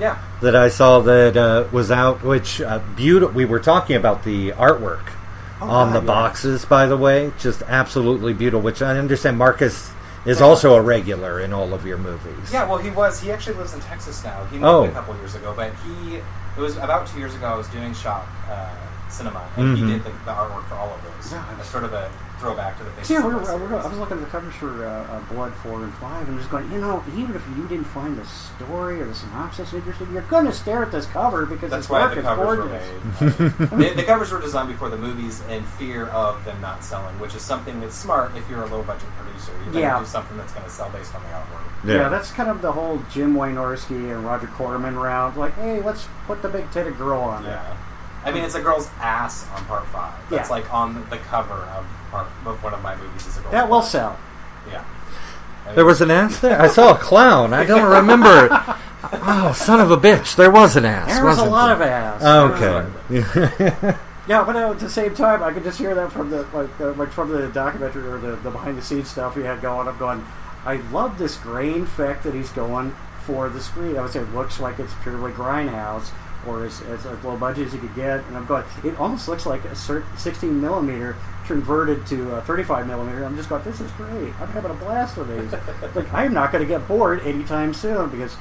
Yeah. That I saw that was out, which beautiful. We were talking about the artwork on the boxes, by the way, just absolutely beautiful. Which I understand Marcus is also a regular in all of your movies. Yeah, well, he was. He actually lives in Texas now. He moved a couple years ago, but it was about 2 years ago. I was doing Shop Cinema, and he did the artwork for all of those. Yeah, it's sort of a throwback to the things. Yeah, I was looking at the covers for Blood 4 and 5, and just going, even if you didn't find the story or the synopsis interesting, you're going to stare at this cover because that's this why work the is covers gorgeous. were made. The covers were designed before the movies in fear of them not selling, which is something that's smart if you're a low-budget producer. You're going to do something that's going to sell based on the artwork. Yeah, that's kind of the whole Jim Wynorski and Roger Corman route. Like, hey, let's put the big-titted girl on it. I mean, it's a girl's ass on part 5. That's like on the cover of one of my movies. Is a girl's that will sell. Yeah. There was an ass there? I saw a clown. I don't remember. Oh, son of a bitch. There was an ass. There was a lot of ass. Okay. Yeah, but at the same time, I could just hear that from the from the documentary or the behind-the-scenes stuff he had going. I'm going, I love this grain effect that he's going for the screen. I would say it looks like it's purely Grindhouse, or as low budget as you could get. And I'm going, it almost looks like a 16 millimeter converted to 35 millimeter. I'm just going, this is great. I'm having a blast with these. Like, I'm not going to get bored anytime soon, because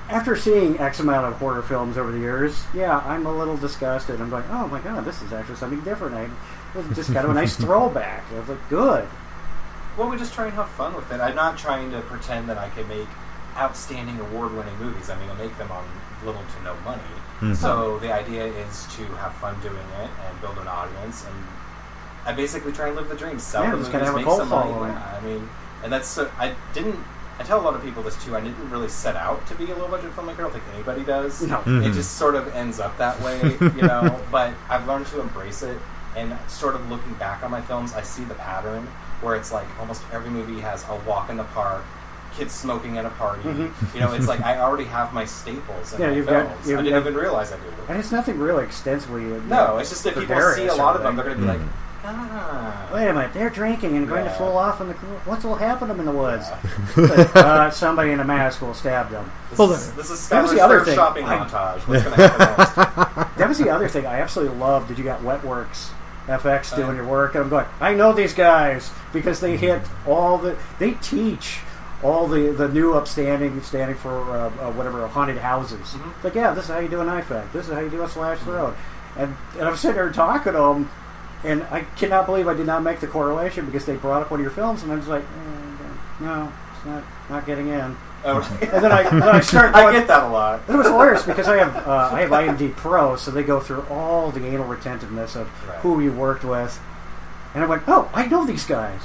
after seeing X amount of horror films over the years, I'm a little disgusted. I'm like, oh my god, this is actually something different. It was just kind of a nice throwback. I was like, good. Well, we just try and have fun with it. I'm not trying to pretend that I can make outstanding award-winning movies. I mean, I make them on little to no money. Mm-hmm. So the idea is to have fun doing it and build an audience. And I basically try and live the dream. Sell the movies, make some money. I mean, and that's I tell a lot of people this too. I didn't really set out to be a low-budget filmmaker. I don't think anybody does. No. Mm-hmm. It just sort of ends up that way, But I've learned to embrace it. And sort of looking back on my films, I see the pattern where it's like almost every movie has a walk in the park, kids smoking at a party. Mm-hmm. It's like I already have my staples in my films. I didn't even realize I did. And it's nothing really extensively. No, it's just if people see a lot of them, they're going to be like, wait a minute, they're drinking and going to fall off in the... What will happen to them in the woods? Yeah. Somebody in a mask will stab them. This is the other thing. Shopping montage. What's going to happen next? That was the other thing I absolutely loved. Did you got Wetworks FX doing your work? And I'm going, I know these guys because they hit all the... They teach all the new standing for whatever, haunted houses. Mm-hmm. Like, this is how you do an IFAC. This is how you do a slash throat. And I'm sitting there talking to them, and I cannot believe I did not make the correlation because they brought up one of your films, and I was like, no, it's not getting in. Oh, right. And then I start going, I get that a lot. It was hilarious because I have IMDb Pro, so they go through all the anal retentiveness of who you worked with. And I went, oh, I know these guys.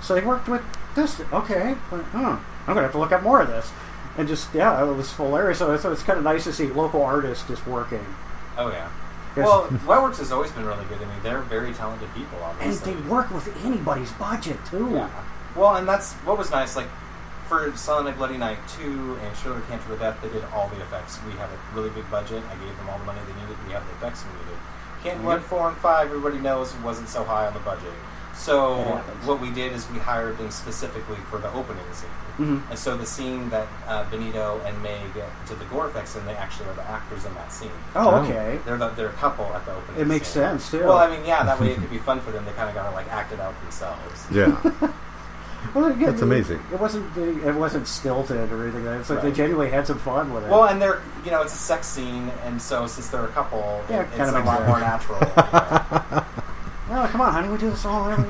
So they worked with Dustin. Okay. I'm going to have to look up more of this. And just, it was hilarious. So it's kind of nice to see local artists just working. Oh, yeah. Well, Wetworks has always been really good to me. They're very talented people, obviously. And they work with anybody's budget, too. Yeah. Well, and that's what was nice. Like, for Silent Night, Bloody Night 2 and Shirley Can't to the Death, they did all the effects. We had a really big budget. I gave them all the money they needed. We had the effects we needed. Can't Blood 4 and 5, everybody knows, wasn't so high on the budget. So what we did is we hired them specifically for the opening scene. Mm-hmm. And so the scene that Benito and Meg did the gore effects in, they actually are the actors in that scene. Oh, okay. They're a couple at the opening scene. It makes sense, too. Well, I mean, that way it could be fun for them. They kind of got to, act it out themselves. Yeah. Well, again, that's amazing. It wasn't stilted or anything. It's like they genuinely had some fun with it. Well, and they're, it's a sex scene, and so since they're a couple, it's kind of a lot more natural. Oh, come on, honey, we do this all every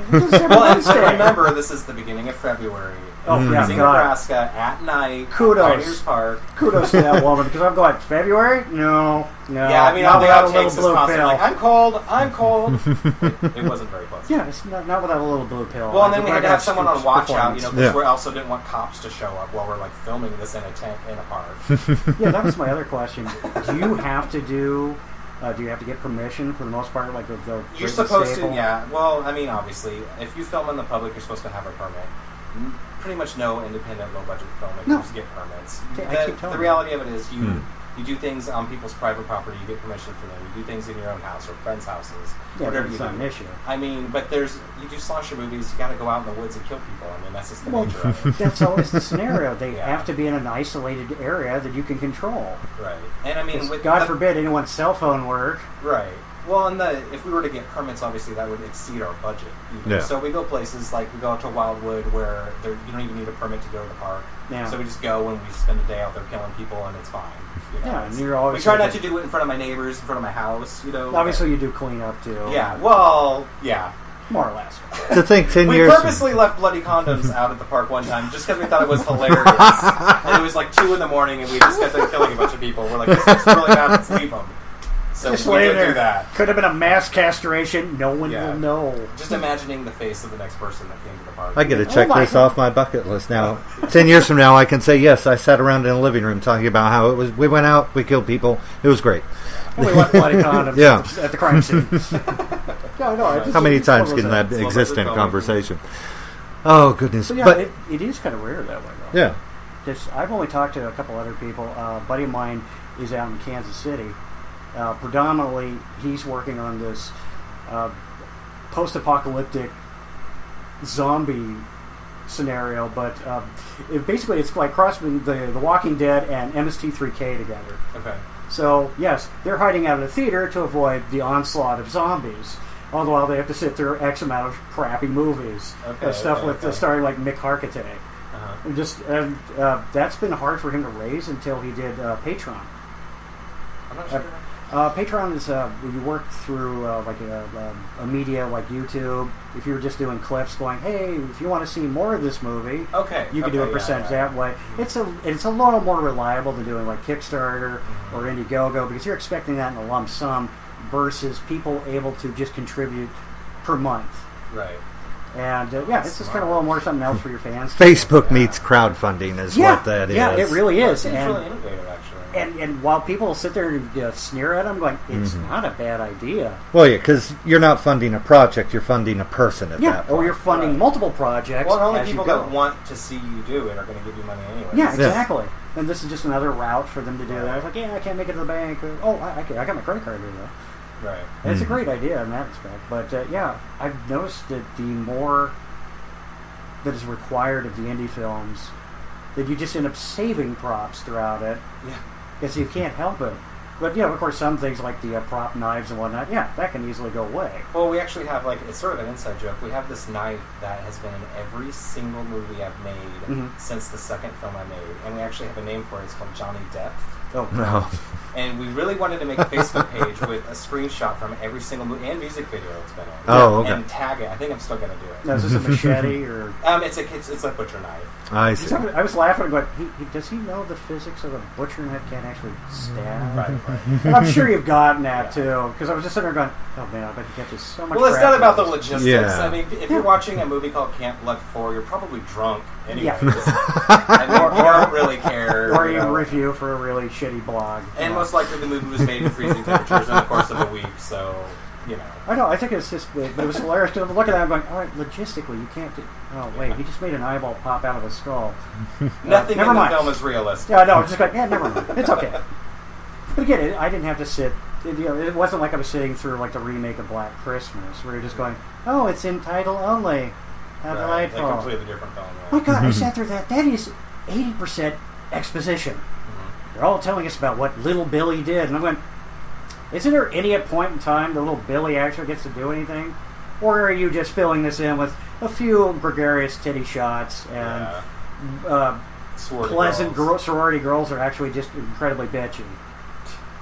Well, and remember, this is the beginning of February. Oh, yeah, Nebraska, at night, Kudos. Park. Kudos to that woman, because I'm going, February? No. Yeah, I mean, all the outtakes is constantly like, I'm cold. It wasn't very pleasant. Yeah, it's not without a little blue pill. Well, and then we had to have someone on watch out, because we also didn't want cops to show up while we're, filming this in a tent in a park. Yeah, that was my other question. Do you have to get permission for the most part? You're supposed to, yeah. Well, I mean, obviously, if you film in the public, you're supposed to have a permit. Pretty much no independent, low-budget filmmakers get permits. The reality of it is you do things on people's private property, you get permission for them. You do things in your own house or friends' houses. Whatever it's you not do. An issue. I mean, but you do slasher movies, you got to go out in the woods and kill people. I mean, that's just the nature of it. That's always the scenario. They have to be in an isolated area that you can control. Right. And I mean, God forbid anyone's cell phone work. Right. Well, and if we were to get permits, obviously that would exceed our budget. Yeah. So we go places like we go out to Wildwood where you don't even need a permit to go to the park. Yeah. So we just go and we spend a day out there killing people, and it's fine. Yeah, and you're always. We try not to do it in front of my neighbors, in front of my house. Obviously, you do clean up too. Yeah. Well, yeah. More or less. To think 10 we years... We purposely left bloody condoms out at the park one time just because we thought it was hilarious. And it was like 2 in the morning and we just got done killing a bunch of people. We're like, this is really bad, let's leave them. So just we did do that. Could have been a mass castration. No one will know. Just imagining the face of the next person that came to the park. I get to check this off my bucket list now. 10 years from now, I can say, yes, I sat around in a living room talking about how it was. We went out, we killed people. It was great. And we left bloody condoms at the crime scene. How many times can that exist in conversation? Oh, goodness. But it is kind of rare that way, though. Yeah. Because I've only talked to a couple other people. A buddy of mine is out in Kansas City. Predominantly, he's working on this post-apocalyptic zombie scenario, but basically it's like crossing the Walking Dead and MST3K together. Okay. So, yes, they're hiding out of the theater to avoid the onslaught of zombies. All the while they have to sit through X amount of crappy movies. Starring like Mick Harkitay. That's been hard for him to raise until he did Patreon. I'm not sure. Patreon is you work through like a media like YouTube. If you're just doing clips, going, hey, if you want to see more of this movie, you can do a percentage that way. It's a little more reliable than doing like Kickstarter or Indiegogo because you're expecting that in a lump sum versus people able to just contribute per month. Right. And it's just kind of a little more something else for your fans. Facebook meets crowdfunding is what that is. Yeah, it really is. It's really innovative, actually. And while people sit there and sneer at them, going, it's not a bad idea. Well, yeah, because you're not funding a project, you're funding a person at that point. Or you're funding multiple projects. Well, only people that want to see you do it are going to give you money anyway. Yeah, exactly. Yeah. And this is just another route for them to do that. I was like, I can't make it to the bank. I got my credit card here, though. Right. And it's a great idea in that respect. But, I've noticed that the more that is required of the indie films, that you just end up saving props throughout it. Yeah. Because you can't help it. But, of course, some things like the prop knives and whatnot, that can easily go away. Well, we actually have, it's sort of an inside joke. We have this knife that has been in every single movie I've made since the second film I made. And we actually have a name for it. It's called Johnny Depth. Oh, no. And we really wanted to make a Facebook page with a screenshot from every single movie and music video it's been in. Oh, okay. And tag it. I think I'm still going to do it. Now, is this a machete or? It's a butcher knife. I see. I was laughing, but does he know the physics of a butcher knife can't actually stab? Right. And I'm sure you've gotten that too, because I was just sitting there going, "Oh man, I bet you get this so much." Well, it's not about the logistics. Yeah. I mean, if you're watching a movie called Camp Blood 4, you're probably drunk anyway. Yeah. I mean, you don't really care. Or you review for a really shitty blog. And most likely the movie was made in freezing temperatures in the course of a week, so, I know, I think it's just, but it was hilarious because I'm looking at it, I'm going, all right, logistically, you can't do, oh wait, he just made an eyeball pop out of his skull. Nothing never in the mind. film is realistic. Yeah, no, it's just like, never mind, it's okay. But again, I didn't have to sit, it wasn't like I was sitting through like the remake of Black Christmas, where you're just going, oh, it's in title only. How delightful. A completely different film. Right? My God, I sat through that. That is 80% exposition. They're all telling us about what little Billy did, and I'm going, isn't there any point in time that little Billy actually gets to do anything? Or are you just filling this in with a few gregarious titty shots and pleasant sorority girls are actually just incredibly bitchy?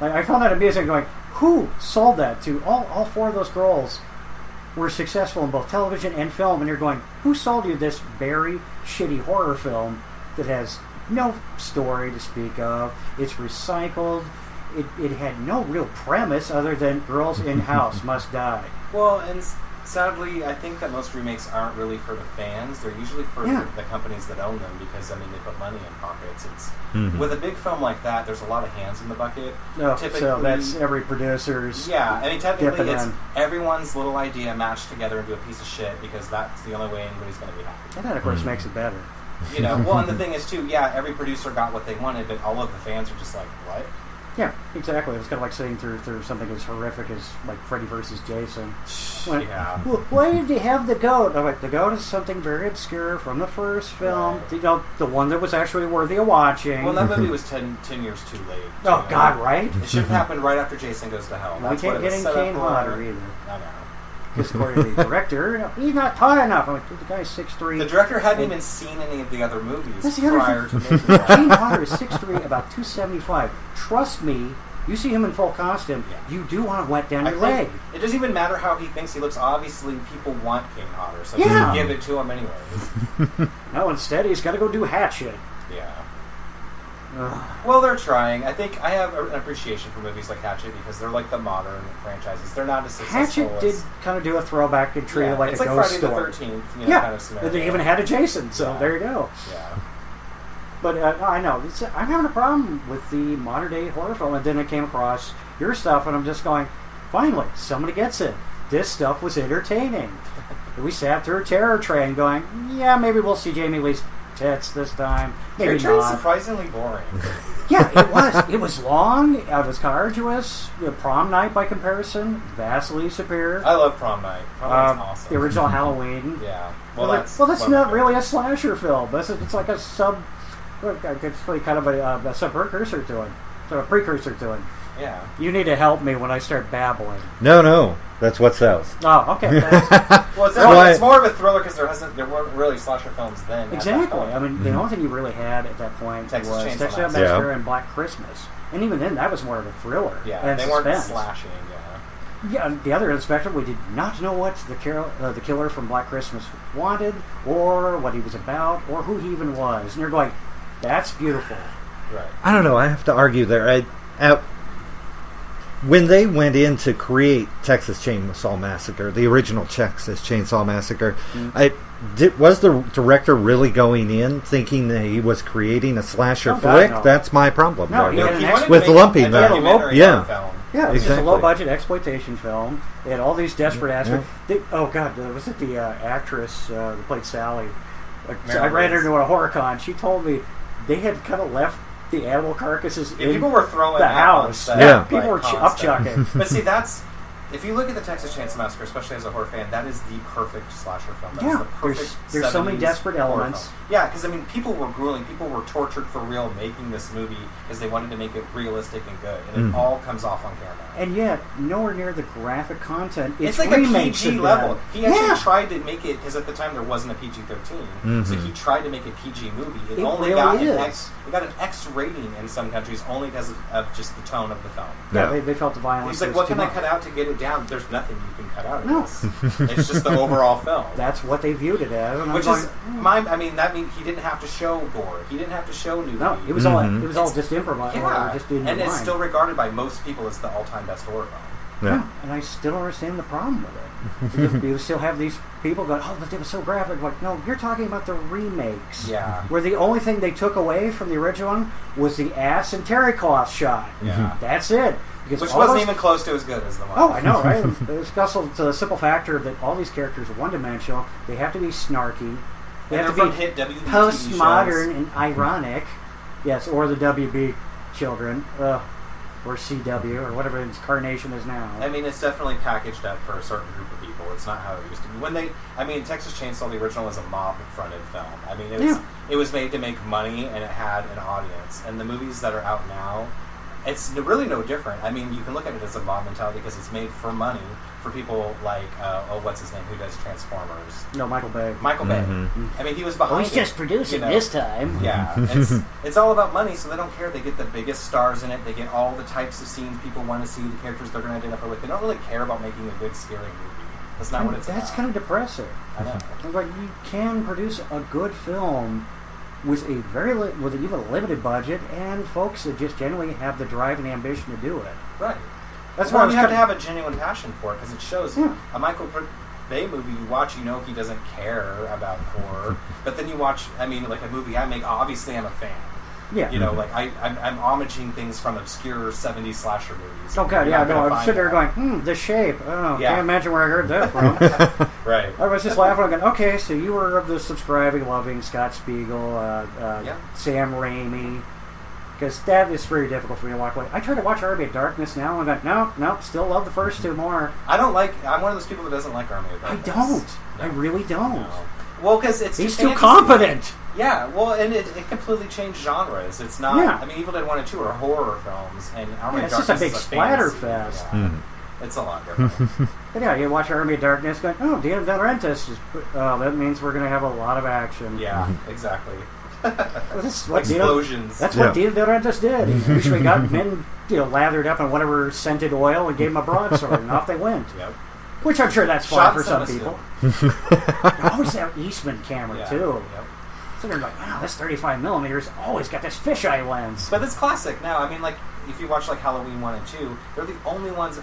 I found that amusing, going, who sold that to all four of those girls were successful in both television and film, and you're going, who sold you this very shitty horror film that has no story to speak of? It's recycled. It had no real premise other than girls in house must die. Well, and sadly, I think that most remakes aren't really for the fans. They're usually for the companies that own them because, they put money in pockets. It's with a big film like that, there's a lot of hands in the bucket. Oh, typically, so that's every producer's technically it's everyone's little idea mashed together into a piece of shit because that's the only way anybody's going to be happy. And that, of course, makes it better. Well, and the thing is, too, every producer got what they wanted, but all of the fans are just like, what? Yeah, exactly. It's kind of like sitting through something as horrific as like Freddy versus Jason. Yeah. Why did they have the goat? I'm like, the goat is something very obscure from the first film. Right. You know, the one that was actually worthy of watching. Well, that movie was 10 years too late. Oh, God, right? It should have happened right after Jason Goes to Hell. We can't get in Kane Hodder either. I know. Because according to the director, he's not tall enough. I'm like, the guy's 6'3". The director hadn't even seen any of the other movies That's the other prior to thing. making that. Kane Hodder is 6'3", about 275. Trust me, you see him in full costume, you do want to wet down your leg. It doesn't even matter how he thinks he looks. Obviously, people want Kane Hodder, so Yeah. give it to him anyways. No, instead he's got to go do Hatchet. Yeah. Ugh. Well, they're trying. I think I have an appreciation for movies like Hatchet because they're like the modern franchises. They're not as successful Hatchet did kind of do a throwback and treat it like it's a like ghost Friday story. the 13th, Yeah, kind of scenario. they even had a Jason, so there you go. Yeah. But I know, I'm having a problem with the modern day horror film, and then I came across your stuff, and I'm just going, finally, somebody gets it. This stuff was entertaining. We sat through a Terror Train going, yeah, maybe we'll see Jamie Lee's tits this time. Maybe Terror Train's not. surprisingly boring. Yeah, it was. It was long. It was arduous. Prom Night, by comparison, vastly superior. I love Prom Night. Prom Night's awesome. The original Halloween. Yeah. Well, that's not really a slasher film. It's like a it's really kind of a sub-precursor to it. So a precursor to it. Yeah. You need to help me when I start babbling. No. That's what sells. Oh, okay. Well, it's more of a thriller because there weren't really slasher films then. Exactly. I mean, the only thing you really had at that point Texas was Chainsaw Texas Chainsaw Massacre. Massacre and Black Christmas. And even then, that was more of a thriller. Yeah, and they suspense. weren't slashing, Yeah, the other inspector, we did not know what the killer from Black Christmas wanted, or what he was about, or who he even was. And you're going, that's beautiful. Right. I don't know. I have to argue there. When they went in to create Texas Chainsaw Massacre, the original Texas Chainsaw Massacre, was the director really going in thinking that he was creating a slasher flick? No. That's my problem. No, He wanted with to make Lumpy, a though. documentary Yeah. film. Yeah, it's just a Exactly. low-budget exploitation film. They had all these desperate aspects. Oh, God, was it the actress that played Sally? I ran her into a horror con. She told me they had kind of left the animal carcasses in People were throwing the that on house. set, Yeah. People were constant. up-chucking. But see, if you look at the Texas Chainsaw Massacre, especially as a horror fan, that is the perfect slasher film. That is the perfect there's so many 70s desperate horror elements. film. Yeah, because I mean, people were grueling. People were tortured for real making this movie because they wanted to make it realistic and good, and it all comes off on camera. And yet, nowhere near the graphic content. It's like a remakes PG of level. that. He actually tried to make it because at the time there wasn't a PG-13, so he tried to make a PG movie. It only really got is. it got an X rating in some countries only because of just the tone of the film. Yeah, they felt the violence. He's like, was what too can I much. cut out to get it down? There's nothing you can cut out of No. this. It's just the overall film. That's what they viewed it as. And Which I'm is going, that means he didn't have to show gore. He didn't have to show nudity. no, it was all just improvised. Yeah, Just in and your it's mind. still regarded by most people as the all-time best horror film. Yeah. And I still don't understand the problem with it. Because you still have these people going, oh, but they were so graphic. Like, no, you're talking about the remakes. Yeah. Where the only thing they took away from the original one was the ass and terry cloth shot. Yeah. That's it. Because Which all wasn't those- even close to as good as the one. Oh, I know, right? It's also the simple factor that all these characters are one-dimensional. They have to be snarky. They And have they're to from be hit WB TV postmodern shows. and ironic. Yes, or the WB children. Or CW, or whatever its carnation is now. I mean, it's definitely packaged up for a certain group of people. It's not how it used to be. Texas Chainsaw, the original, was a mob-fronted film. I mean, it was made to make money, and it had an audience. And the movies that are out now, it's really no different. I mean, you can look at it as a mob mentality because it's made for money for people like, what's his name, who does Transformers? No, Michael Bay. Michael Bay. I mean, he was behind He's just producing this time. Yeah, it's all about money, so they don't care. They get the biggest stars in it. They get all the types of scenes people want to see, the characters they're going to identify with. They don't really care about making a good, scary movie. That's not what it's That's about. kind of depressing. I know. Like, you can produce a good film with a with an even limited budget, and folks that just genuinely have the drive and ambition to do it. Right. That's why why you have to have a genuine passion for it, because it shows. Yeah. A Michael Bay movie you watch, you know he doesn't care about horror. But then you watch, I mean, like a movie I make, obviously I'm a fan. Yeah. You know, like I'm homaging things from obscure 70s slasher movies. Oh, God, You're yeah, not gonna no, I'm find sitting there that. going, The Shape. Oh, Yeah. can't imagine where I heard that from. Right. I was just laughing. I'm going, okay, so you were of the subscribing, loving Scott Spiegel, Sam Raimi. Because that is very difficult for me to walk away. I try to watch Army of Darkness now, and I'm like, nope, still love the first two more. I'm one of those people that doesn't like Army of Darkness. I don't. No. I really don't. No. Well, because he's too competent. Yeah, well, and it completely changed genres. It's not. Yeah. I mean, Evil Dead 1 and 2 are horror films, and Army of it's Darkness just a big is splatter fantasy. fest. Yeah. It's a lot different. But yeah, you watch Army of Darkness, going, oh, Dino De Laurentiis. That means we're going to have a lot of action. Yeah, exactly. Explosions. That's what Dino De Laurentiis did. He usually got men, lathered up in whatever scented oil and gave them a broadsword, and off they went. Yep. Which I'm sure that's fine for some people. They always have Eastman camera too. Yep. So they're like, wow, this 35mm always got this fisheye lens. But it's classic now. I mean, like, if you watch like Halloween 1 and 2, they're the only ones,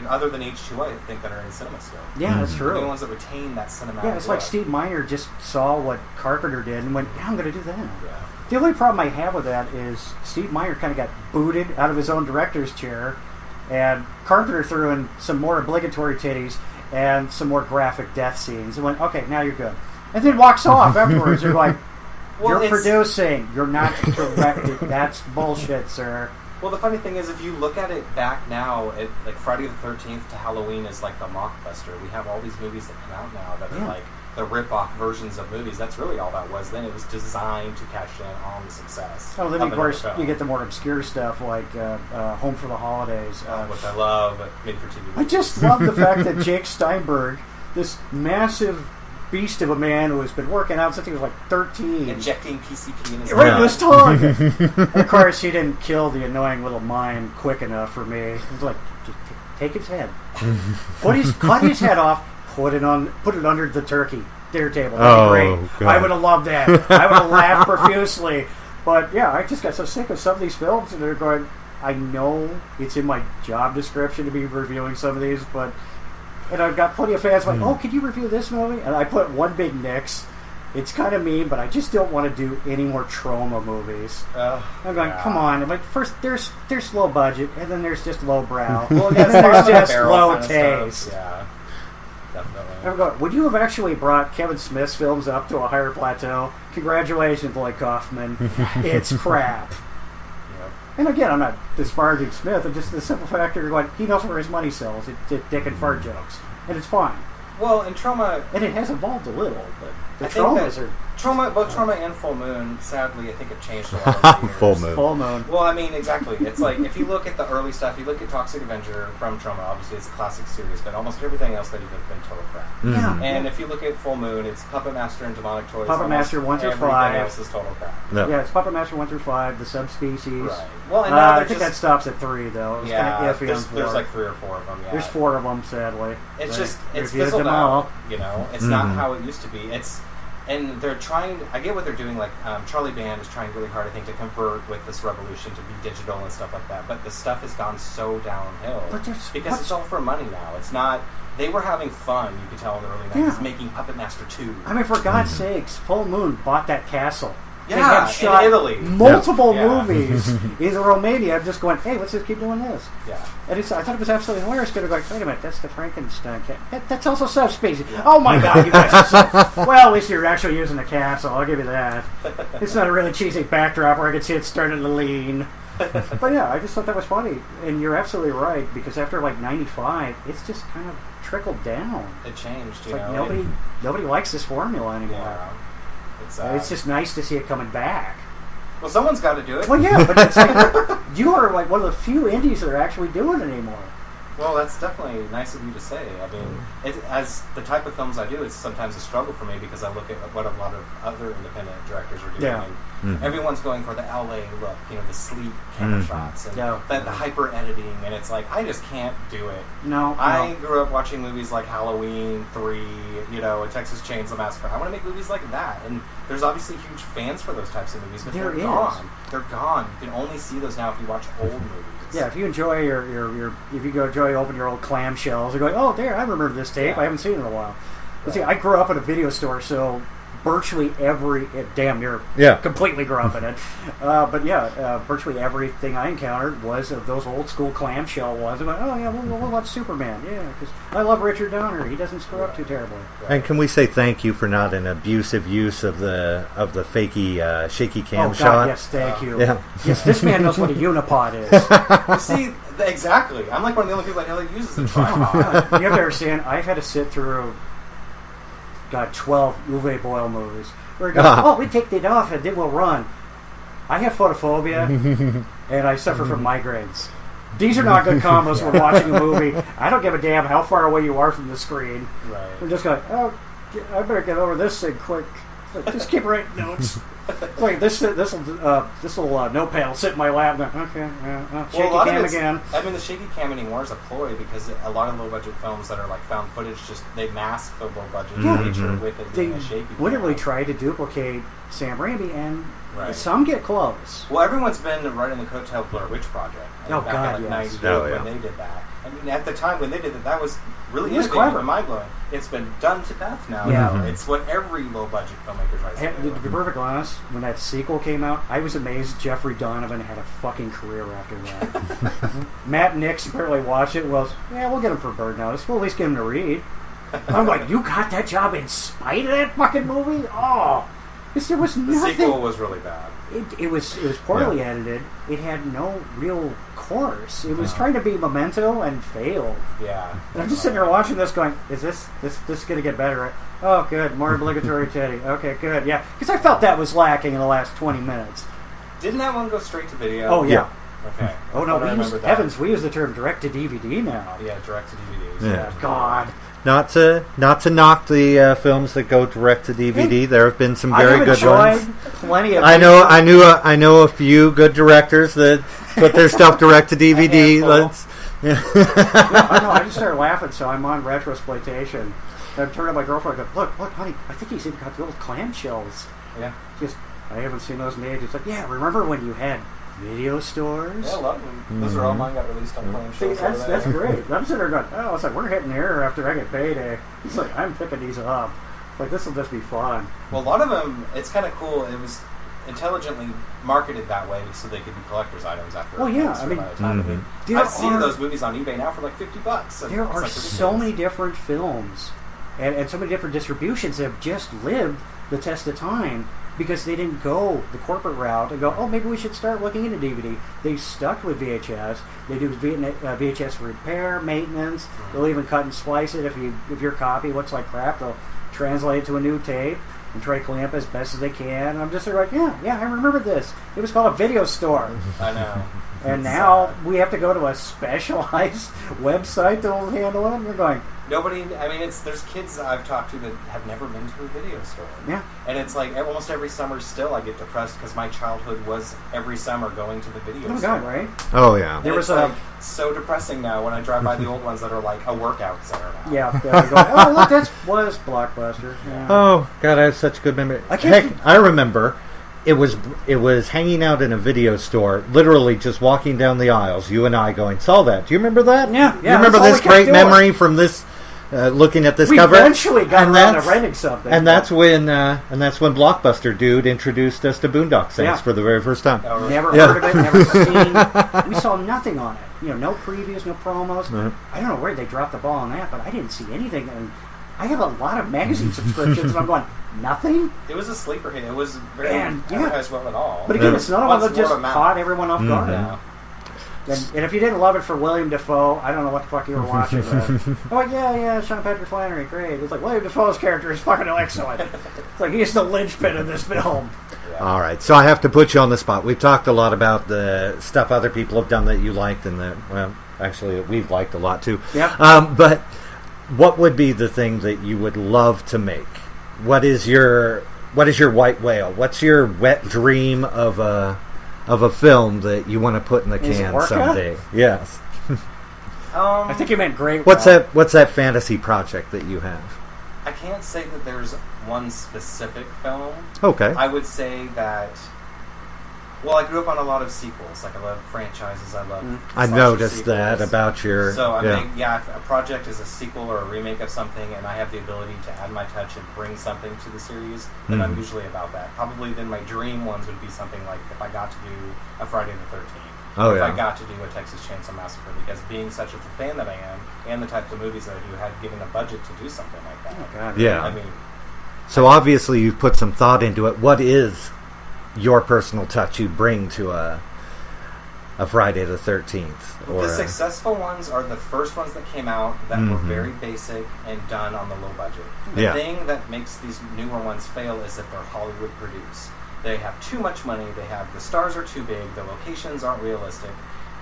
other than H2O, I think, that are in cinema still. Yeah, that's true. They're the only ones that retain that cinematic. Yeah, it's like Steve Miner just saw what Carpenter did and went, yeah, I'm going to do that. Yeah. The only problem I have with that is Steve Miner kind of got booted out of his own director's chair, and Carpenter threw in some more obligatory titties and some more graphic death scenes and went, okay, now you're good. And then walks off afterwards. You're like, you're producing. You're not directing. That's bullshit, sir. Well, the funny thing is, if you look at it back now, like Friday the 13th to Halloween is like the mockbuster. We have all these movies that come out now that are like the rip-off versions of movies. That's really all that was then. It was designed to cash in on the success. Oh, then of course you get the more obscure stuff like Home for the Holidays. Which I love, but made for TV. I just love the fact that Jake Steinberg, this massive beast of a man who has been working out since he was like 13. Injecting PCP in his right in his tongue. And of course, he didn't kill the annoying little mime quick enough for me. He was like, just take his head. Cut his head off, put it under the turkey dinner table. That'd be great. God. I would have loved that. I would have laughed profusely. But yeah, I just got so sick of some of these films, and they're going, I know it's in my job description to be reviewing some of these, but... And I've got plenty of fans like, oh, could you review this movie? And I put one big nix. It's kind of mean, but I just don't want to do any more trauma movies. I'm going, come on. I'm like, first, there's low budget, and then there's just low brow. Well, and then there's just low taste. Yeah, definitely. I'm going, would you have actually brought Kevin Smith's films up to a higher plateau? Congratulations, Lloyd Kaufman. It's crap. And again, I'm not disparaging Smith. It's just the simple factor going, he knows where his money sells. It's dick and fart jokes. And it's fine. Well, in Trauma... And it has evolved a little, but the traumas are... Both Trauma and Full Moon, sadly, I think have changed a lot over the years. Full Moon. Well, I mean, exactly. It's like, if you look at the early stuff, you look at Toxic Avenger from Trauma, obviously it's a classic series, but almost everything else that has been total crap. Yeah. And if you look at Full Moon, it's Puppet Master and Demonic Toys. Puppet Master 1 through 5. Everything else is total crap. Yep. Yeah, it's Puppet Master 1 through 5, the subspecies. Right. Well, and I think that stops at 3, though. It was kind of iffy on 4. There's like 3 or 4 of them, yeah. There's 4 of them, sadly. It's just, it's fizzled out, It's not how it used to be. And they're trying, I get what they're doing, like, Charlie Band is trying really hard, I think, to convert with this revolution to be digital and stuff like that, but the stuff has gone so downhill, because it's all for money now. It's not, they were having fun, you could tell in the early 90s, making Puppet Master 2. I mean, for God's sakes, Full Moon bought that castle. Yeah, they have shot in Italy. Multiple movies in Romania. I'm just going, hey, let's just keep doing this. Yeah. And I thought it was absolutely hilarious. Going, wait a minute, that's the Frankenstein cat. That's also subspecies. Yeah. Oh my God, you guys are so... Well, at least you're actually using the castle. I'll give you that. It's not a really cheesy backdrop where I can see it starting to lean. But yeah, I just thought that was funny. And you're absolutely right, because after like 95, it's just kind of trickled down. It changed, it's like nobody likes this formula anymore. Yeah. It's just nice to see it coming back. Well, someone's got to do it. Well, yeah, but it's like you are like one of the few indies that are actually doing it anymore. Well, that's definitely nice of you to say. I mean, as the type of films I do, it's sometimes a struggle for me because I look at what a lot of other independent directors are doing. Yeah. And everyone's going for the LA look, the sleek camera shots and the hyper editing, and it's like, I just can't do it. No. I grew up watching movies like Halloween 3, a Texas Chainsaw Massacre. I want to make movies like that, and there's obviously huge fans for those types of movies, but they're gone. They're gone. You can only see those now if you watch old movies. Yeah, if you enjoy open your old clamshells, you're going, oh, there, I remember this tape. I haven't seen it in a while. But see, I grew up in a video store, so virtually every... damn, you're completely grew up in it. But yeah, virtually everything I encountered was of those old school clamshell ones. I'm like, oh yeah, we'll watch Superman. Yeah, because I love Richard Donner. He doesn't screw up too terribly. And can we say thank you for not an abusive use of the fakey shaky cam God, shot? Yes, thank you. Yeah. Yes, this man knows what a unipod is. See, exactly. I'm like one of the only people I know that uses a tripod. You ever understand? I've had to sit through 12 Uwe Boll movies. Where it goes, we take that off and then we'll run. I have photophobia and I suffer from migraines. These are not good combos for watching a movie. I don't give a damn how far away you are from the screen. Right. I'm just going, I better get over this thing quick. Just keep writing notes. Like this will notepad will sit in my lap. Okay, shaky cam again. I mean, the shaky cam anymore is a ploy because a lot of low budget films that are like found footage they mask the low budget nature with it being a shaky cam. Literally try to duplicate Sam Raimi, and some get close. Well, everyone's been writing the coattail Blair Witch Project. Back in 98 when they did that. I mean, at the time when they did that was really innovative and mind-blowing. It's been done to death now. Yeah. It's what every low-budget filmmaker tries to do. To be perfectly honest, when that sequel came out, I was amazed Jeffrey Donovan had a fucking career after that. Matt Nix apparently watched it and was, we'll get him for Bird Notice. We'll at least get him to read. I'm like, you got that job in spite of that fucking movie? Oh! There was nothing. The sequel was really bad. It was poorly edited. It had no real course. It was trying to be Memento and failed. Yeah. And I'm just sitting there watching this going, is this going to get better? Oh, good. More obligatory Teddy. Okay, good. Yeah. Because I felt that was lacking in the last 20 minutes. Didn't that one go straight to video? Oh, yeah. Okay. Oh, no. We use the term direct to DVD now. Yeah, direct to DVD. Yeah. God. Not to knock the films that go direct to DVD. There have been some very good ones. Plenty of. I know a few good directors that put their stuff direct to DVD. I just started laughing, so I'm on Retrosploitation. I turned to my girlfriend and go, look, honey, I think he's even got the old clamshells. Yeah. I haven't seen those in ages. It's like, remember when you had video stores? Yeah, a lot of them. Those are all mine got released on clamshells. See, that's great. I'm sitting there going, it's like, we're hitting here after I get payday. It's like, I'm picking these up. Like, this will just be fun. Well, a lot of them, it's kind of cool. It was intelligently marketed that way so they could be collector's items after. Well, yeah, I mean, I've seen those movies on eBay now for like $50. There are so many different films and so many different distributions that have just lived the test of time because they didn't go the corporate route and go, maybe we should start looking into DVD. They stuck with VHS. They do VHS repair, maintenance. They'll even cut and splice it if your copy looks like crap. They'll translate it to a new tape and try to clean up as best as they can. And I'm just like, I remember this. It was called a video store. I know. And now we have to go to a specialized website that will handle it. And we're going, there's kids I've talked to that have never been to a video store. Yeah. And it's like almost every summer still I get depressed because my childhood was every summer going to the video store. God, right? Oh, yeah. There was so depressing now when I drive by the old ones that are like a workout center now. Yeah. Going, look, that was Blockbuster. Yeah. Oh, God, I have such good memory. I remember it was hanging out in a video store, literally just walking down the aisles, you and I going, saw that. Do you remember that? Yeah. You remember this great memory from this, looking at this cover? We eventually got around to renting something. And that's when Blockbuster dude introduced us to Boondock Saints for the very first time. Never heard of it, never seen. We saw nothing on it. No previews, no promos. Mm-hmm. I don't know where they dropped the ball on that, but I didn't see anything. And I have a lot of magazine subscriptions, and I'm going, nothing? It was a sleeper hit. It was very advertised well at all. But again, it's not one that just caught everyone off guard. Yeah. And if you didn't love it for William Dafoe, I don't know what the fuck you were watching. Sean Patrick Flannery, great. It's like, William Dafoe's character is fucking excellent. It's like, he's the linchpin of this film. Yeah. All right, so I have to put you on the spot. We've talked a lot about the stuff other people have done that you liked and that, actually, we've liked a lot too. Yeah. But what would be the thing that you would love to make? What is your white whale? What's your wet dream of a film that you want to put in the can someday? Yes. I think you meant great. What's that fantasy project that you have? I can't say that there's one specific film. Okay. I would say that Well, I grew up on a lot of sequels. Like, I love franchises. I love I slasher noticed sequels. that about your... So, if a project is a sequel or a remake of something, and I have the ability to add my touch and bring something to the series, then I'm usually about that. Probably then my dream ones would be something like if I got to do a Friday the 13th. Oh, if yeah. I got to do a Texas Chainsaw Massacre, because being such a fan that I am, and the types of movies that I do, had given a budget to do something like that. Oh, God. Yeah. I mean... So obviously you've put some thought into it. What is your personal touch you bring to a Friday the 13th? Or the successful ones are the first ones that came out that were very basic and done on the low budget. The thing that makes these newer ones fail is that they're Hollywood produced. They have too much money, the stars are too big, the locations aren't realistic.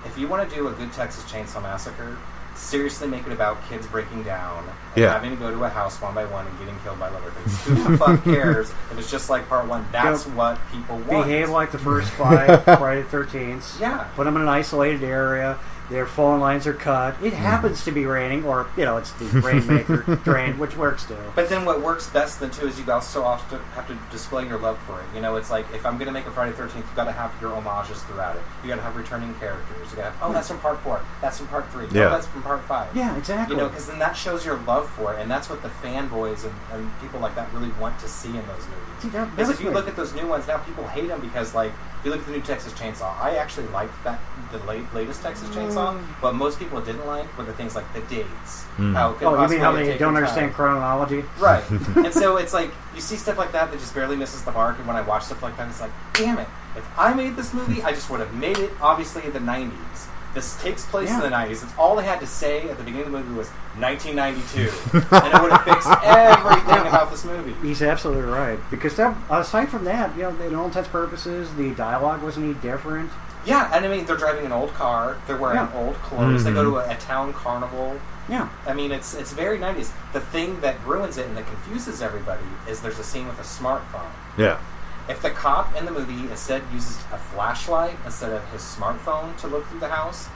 If you want to do a good Texas Chainsaw Massacre, seriously make it about kids breaking down and having to go to a house one by one and getting killed by Leatherface. Who the fuck cares if it's just like part one? That's what people want. Behave like the first 5 Friday the 13th. Yeah. Put them in an isolated area. Their phone lines are cut. It happens to be raining, or, it's the Rainmaker drain, which works too. But then what works best then, too, is you also often have to display your love for it. It's like, if I'm going to make a Friday the 13th, you've got to have your homages throughout it. You got to have returning characters. You got to have, that's from part 4. That's from part 3. Yeah. Oh, that's from part 5. Yeah, exactly. Because then that shows your love for it, and that's what the fanboys and people like that really want to see in those movies. Because if you look at those new ones now, people hate them because, like, if you look at the new Texas Chainsaw, I actually liked the latest Texas Chainsaw, but most people didn't like were the things like the dates. How it could you mean how possibly they take don't time. understand chronology? Right. And so it's like, you see stuff like that just barely misses the mark, and when I watch stuff like that, it's like, damn it, if I made this movie, I just would have made it, obviously, in the 90s. This takes place in the 90s. It's all they had to say at the beginning of the movie was 1992. And it would have fixed everything about this movie. He's absolutely right. Because aside from that, in all intents and purposes, the dialogue wasn't any different. Yeah, and I mean, they're driving an old car. They're wearing old clothes. They go to a town carnival. Yeah. I mean, it's very 90s. The thing that ruins it and that confuses everybody is there's a scene with a smartphone. Yeah. If the cop in the movie instead uses a flashlight instead of his smartphone to look through the house,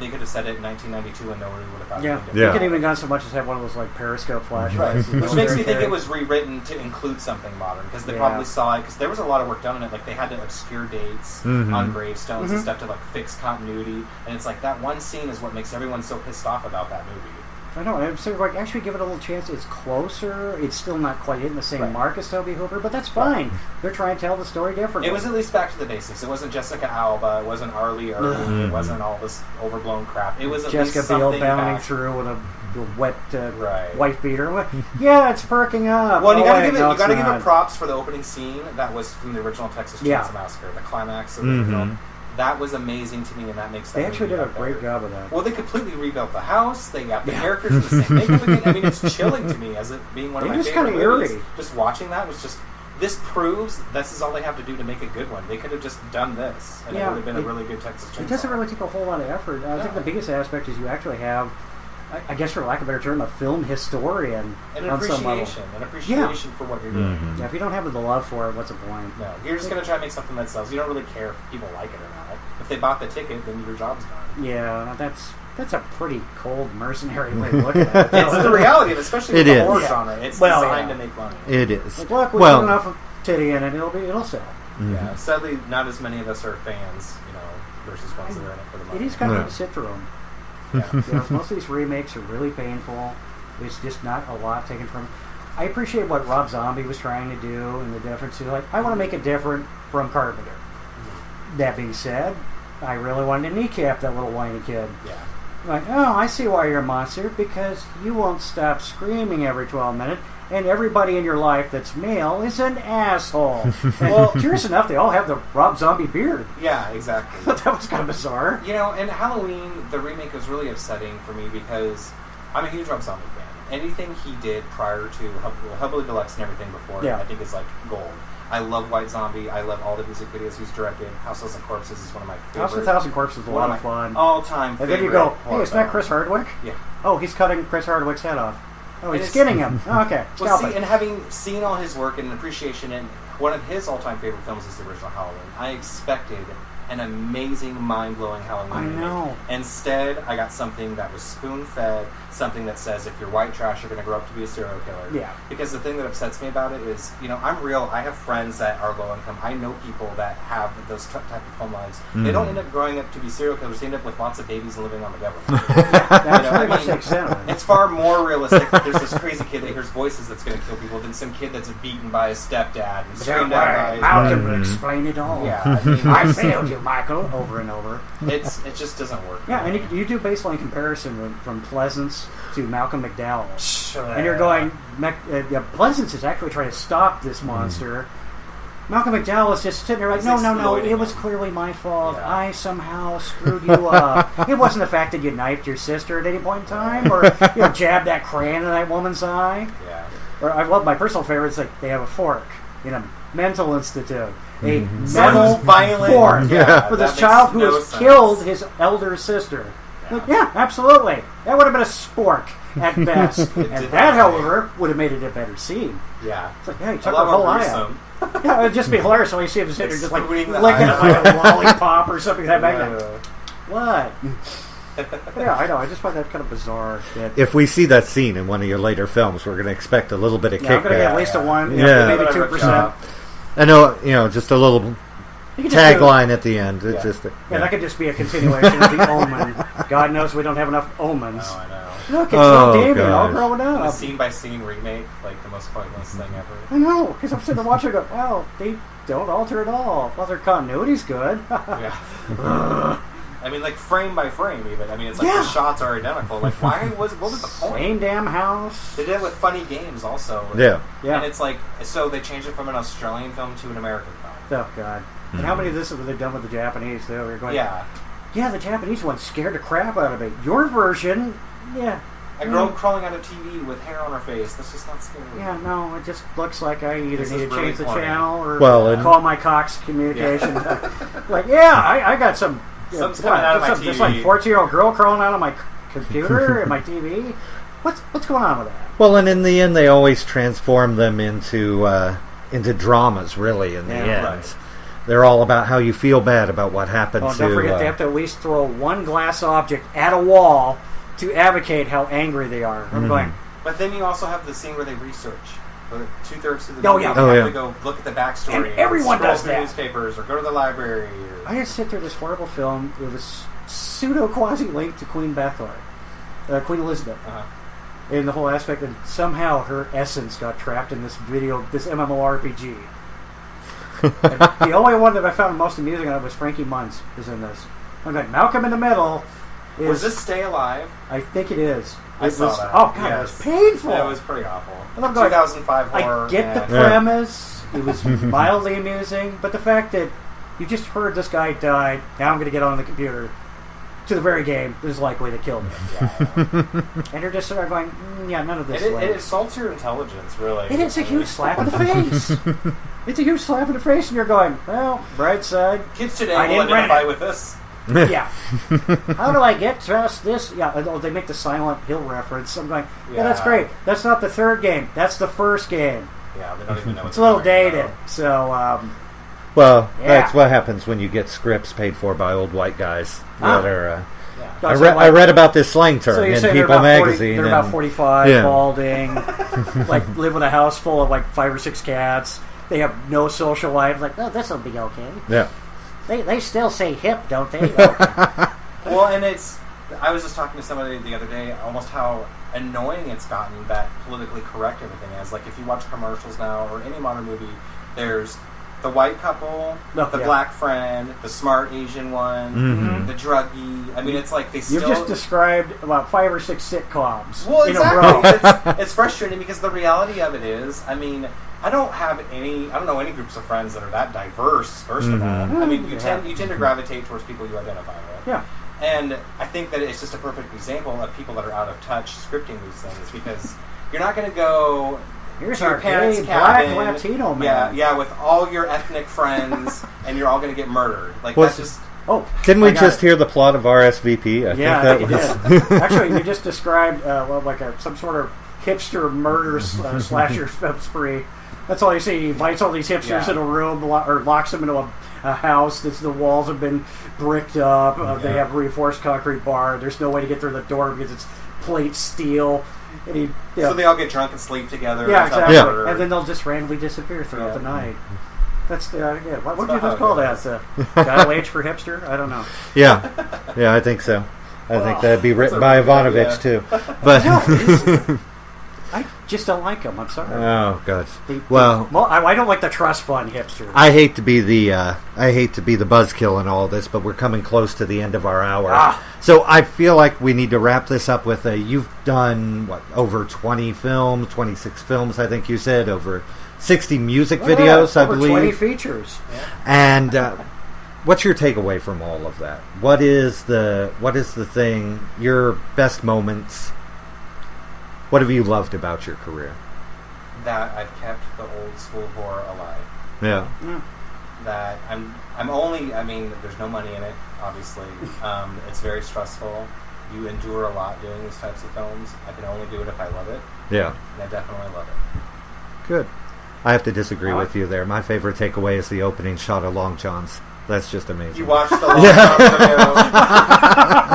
they could have said it in 1992 and nobody would have thought anything different. You could even gone so much as have one of those like periscope flashlights. Which makes me think it was rewritten to include something modern, because they probably saw it, because there was a lot of work done on it. Like, they had to obscure dates on gravestones and stuff to like fix continuity, and it's like that one scene is what makes everyone so pissed off about that movie. I know. I'm sort of like, actually give it a little chance. It's closer. It's still not quite hitting the same mark as Toby Hooper, but that's fine. They're trying to tell the story differently. It was at least back to the basics. It wasn't Jessica Alba. It wasn't Arlie Ermey. It wasn't all this overblown crap. It was at Jessica least Biel something bounding back. through with a wet wife beater. Yeah, it's perking up. Well, you got to give it props for the opening scene. That was from the original Texas Chainsaw Massacre. The climax of the film. That was amazing to me, and that makes that They actually did a better. great job of that. Well, they completely rebuilt the house. They got the characters in the same makeup again. I mean, it's chilling to me as it being one of my favorite movies. Eerie. Just watching that was just... This proves this is all they have to do to make a good one. They could have just done this, and it would have been a really good Texas Chainsaw. It doesn't really take a whole lot of effort. I think the biggest aspect is you actually have, I guess for lack of a better term, a film historian on some level. An appreciation for what you're doing. Yeah, if you don't have the love for it, what's the point? No, you're just going to try to make something that sells. You don't really care if people like it or not. If they bought the ticket, then your job's done. Yeah, that's a pretty cold, mercenary way of looking at it. It's the reality of it, especially with the horror genre. It's designed to make money. It is. Like, look, we put enough titty in it, it'll sell. Yeah, sadly, not as many of us are fans, versus ones that are in it for the money. It is kind of hard to sit through them. Yeah. Most of these remakes are really painful. There's just not a lot taken from it. I appreciate what Rob Zombie was trying to do and the difference. Like, I want to make it different from Carpenter. That being said, I really wanted to kneecap that little whiny kid. Yeah. Like, oh, I see why you're a monster, because you won't stop screaming every 12 minutes, and everybody in your life that's male is an asshole. Well, curious enough, they all have the Rob Zombie beard. Yeah, exactly. But that was kind of bizarre. And Halloween, the remake was really upsetting for me because I'm a huge Rob Zombie fan. Anything he did prior to Hubble Deluxe and everything before, I think is like gold. I love White Zombie. I love all the music videos he's directed. House of 1,000 Corpses is one of my favorite. House of 1,000 Corpses is a lot of fun. All-time favorite. And then you go, hey, it's not Chris Hardwick? Yeah. Oh, he's cutting Chris Hardwick's head off. Oh, he's skinning him. Oh, okay. Well, and having seen all his work and appreciation, and one of his all-time favorite films is the original Halloween, I expected an amazing, mind-blowing Halloween I know. remake. Instead, I got something that was spoon-fed, something that says if you're white trash, you're going to grow up to be a serial killer. Yeah. Because the thing that upsets me about it is, I'm real. I have friends that are low income. I know people that have those type of home lives. They don't end up growing up to be serial killers. They end up with lots of babies and living on the government. That's pretty much the extent of it. It's far more realistic that there's this crazy kid that hears voices that's going to kill people than some kid that's beaten by his stepdad and screamed at by his Malcolm will explain it all. Yeah, I failed you, Michael, over and over. it just doesn't work. Yeah, and you do baseline comparison from Pleasance to Malcolm McDowell. Sure. And you're going, Pleasance is actually trying to stop this monster. Malcolm McDowell is just sitting there like, no, it was clearly my fault. Yeah. I somehow screwed you up. It wasn't the fact that you knifed your sister at any point in time, or jabbed that crayon in that woman's eye. Yeah. Or I love my personal favorite. It's like they have a fork in a mental institute. A metal Sounds violent. fork Yeah, for this that child who makes no has sense. killed his elder sister. Yeah, absolutely. That would have been a spork at best. And that, however, would have made it a better scene. Yeah. It's like, yeah, he A took lot her whole more eye out. gruesome. Yeah, it would just be hilarious when you see him sitting there just like licking Exploding the it like a lollipop or something like that. Yeah. What? Yeah, I know. I just find that kind of bizarre. That, If we see that scene in one of your later films, we're going to expect a little bit of I'm going to get at kickback. least a 1, Yeah. maybe Whatever, 2%. yeah. I know, just a little You could just do- tagline at the end. It's Yeah. just, Yeah, that could just be a continuation of the Omen. God knows we don't have enough omens. Oh, I know. Look, it's little Damien all gosh. growing The up. scene-by-scene remake, like the most pointless thing ever. I know, because I'm sitting there watching and go, well, they don't alter at all. Well, their continuity's good. Yeah. I mean, like frame by frame, even. I mean, it's like Yeah. the shots are identical. Like, what was the point? Same damn house. They did it with funny games, also. Yeah. Yeah. And it's like, so they changed it from an Australian film to an American film. Oh, God. And how many of this have they done with the Japanese, too? You're going, Yeah. Yeah, the Japanese one scared the crap out of me. Your version, yeah. A girl crawling out of TV with hair on her face. That's just not scary. Yeah, no, it just looks like I either This need is to really change the funny. channel or Well, call my Cox Communication. Like, I got some... Something's coming out of my This TV. like 14-year-old girl crawling out of my computer and my TV. What's going on with that? Well, and in the end, they always transform them into dramas, really, in the Yeah, end. right. They're all about how you feel bad about what happened Oh, to... don't forget, they have to at least throw one glass object at a wall to advocate how angry they are. I'm going, But then you also have the scene where they research. Where 2/3 through the Oh, movie, yeah. they Oh, have yeah. to go look at the backstory. And everyone scroll does through that. newspapers or go to the library. Or, I just sit through this horrible film with a pseudo-quasi link to Queen Bethor, Queen Elizabeth. uh-huh. In the whole aspect, and somehow her essence got trapped in this MMORPG. And the only one that I found most amusing was Frankie Munz is in this. I'm like, Malcolm in the Middle is... Was this Stay Alive? I think it is. I It saw was, that. Oh, God, Yes. it was painful. It was pretty awful. And I'm going, 2005 horror. I get the premise. It was mildly amusing, but the fact that you just heard this guy died, now I'm going to get on the computer to the very game that is likely to kill me. And you're just sort of going, yeah, none of this. It assaults your intelligence, really. It is a huge slap in the face. It's a huge slap in the face, and you're going, well, bright side. Kids today I will didn't rent identify it. with this. Yeah. How do I get trust this? Yeah, oh, they make the Silent Hill reference. I'm going, yeah, that's Yeah. great. That's not the third game. That's the first game. Yeah, they don't even know. It's a little dated. So, Well, Yeah. that's what happens when you get scripts paid for by old white guys that are... Yeah. I read about this slang term So you're in saying People they're about 40, magazine. they're and- about 45, Yeah. balding, like live in a house full of like 5 or 6 cats. They have no social life. Like, oh, this will be okay. Yeah. They still say hip, don't they? Okay. Well, and I was just talking to somebody the other day, almost how annoying it's gotten that politically correct everything is. Like, if you watch commercials now, or any modern movie, there's the white couple, the black friend, the smart Asian one, the druggie. I mean, it's like they still... You've just described about 5 or 6 sitcoms Well, in a row. exactly. It's frustrating because the reality of it is, I mean, I don't know any groups of friends that are that diverse, first of all. I mean, you tend to gravitate towards people you identify with. Yeah. And I think that it's just a perfect example of people that are out of touch scripting these things, because you're not going to go... Here's to your our parents' gay, black cabin, Latino man. Yeah, with all your ethnic friends, and you're all going to get murdered. Like, Was- that's just... Oh, Didn't we I got just it. hear the plot of RSVP? I think that you did. Actually, you just described some sort of hipster murder slasher spree. That's all you see. He invites all these hipsters in a room, or locks them into a house. The walls have been bricked up. They have reinforced concrete bar. There's no way to get through the door because it's plate steel. And so they all get drunk and sleep together. Yeah, exactly. Yeah. And then they'll just randomly disappear throughout the night. That's what would you just call that? Dial H for hipster? I don't know. Yeah, I think so. I think that'd be written by Ivanovich too. But I just don't like them. I'm sorry. Oh God. I don't like the trust fund hipster. I hate to be the buzzkill in all this, but we're coming close to the end of our hour. So I feel like we need to wrap this up with you've done over 20 films, 26 films, I think you said, over 60 music videos, I believe. 20 features. Yeah. And what's your takeaway from all of that? What is the thing, your best moments? What have you loved about your career? That I've kept the old school horror alive. Yeah. That I'm only, there's no money in it, obviously. It's very stressful. You endure a lot doing these types of films. I can only do it if I love it. Yeah. And I definitely love it. Good. I have to disagree with you there. My favorite takeaway is the opening shot of Long John's. That's just amazing. You watched the Long John video.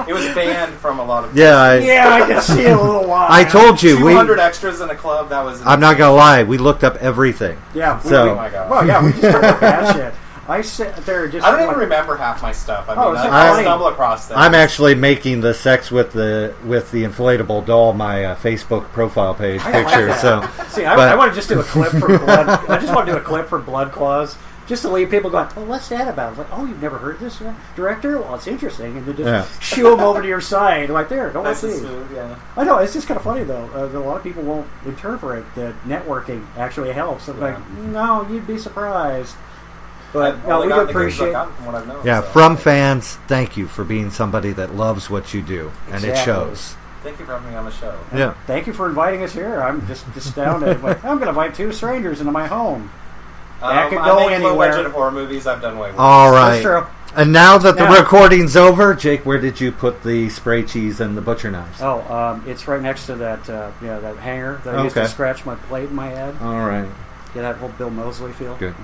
It was banned from a lot of places. I can see it a little while. I told you. 200 extras in a club. That was insane. I'm not going to lie. We looked up everything. Yeah. Oh my God. Well, we just talked about that shit. I sit there just... I don't even remember half my stuff. I stumble across things. I'm actually making the sex with the inflatable doll my Facebook profile page picture. I want to just do a clip for Blood. I just want to do a clip for Blood Claws, just to leave people going, "Oh, what's that about?" Like, "Oh, you've never heard this director? Well, it's interesting." And then just shoo them over to your side, right there. Don't want to see. I know, it's just kind of funny though. A lot of people won't interpret that networking actually helps. They're like, "No, you'd be surprised." But we do appreciate. From fans, thank you for being somebody that loves what you do, and it shows. Thank you for having me on the show. Yeah. Thank you for inviting us here. I'm just astounded. I'm going to invite 2 strangers into my home. That could go anywhere. Low-budget horror movies. I've done way worse. All right. That's true. And now that the recording's over, Jake, where did you put the spray cheese and the butcher knives? It's right next to that that hanger that I used to scratch my plate in my head. All right. Get that whole Bill Moseley feel. Good.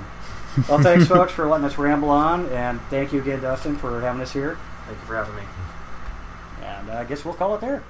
Well, thanks, folks, for letting us ramble on, and thank you again, Dustin, for having us here. Thank you for having me. And I guess we'll call it there.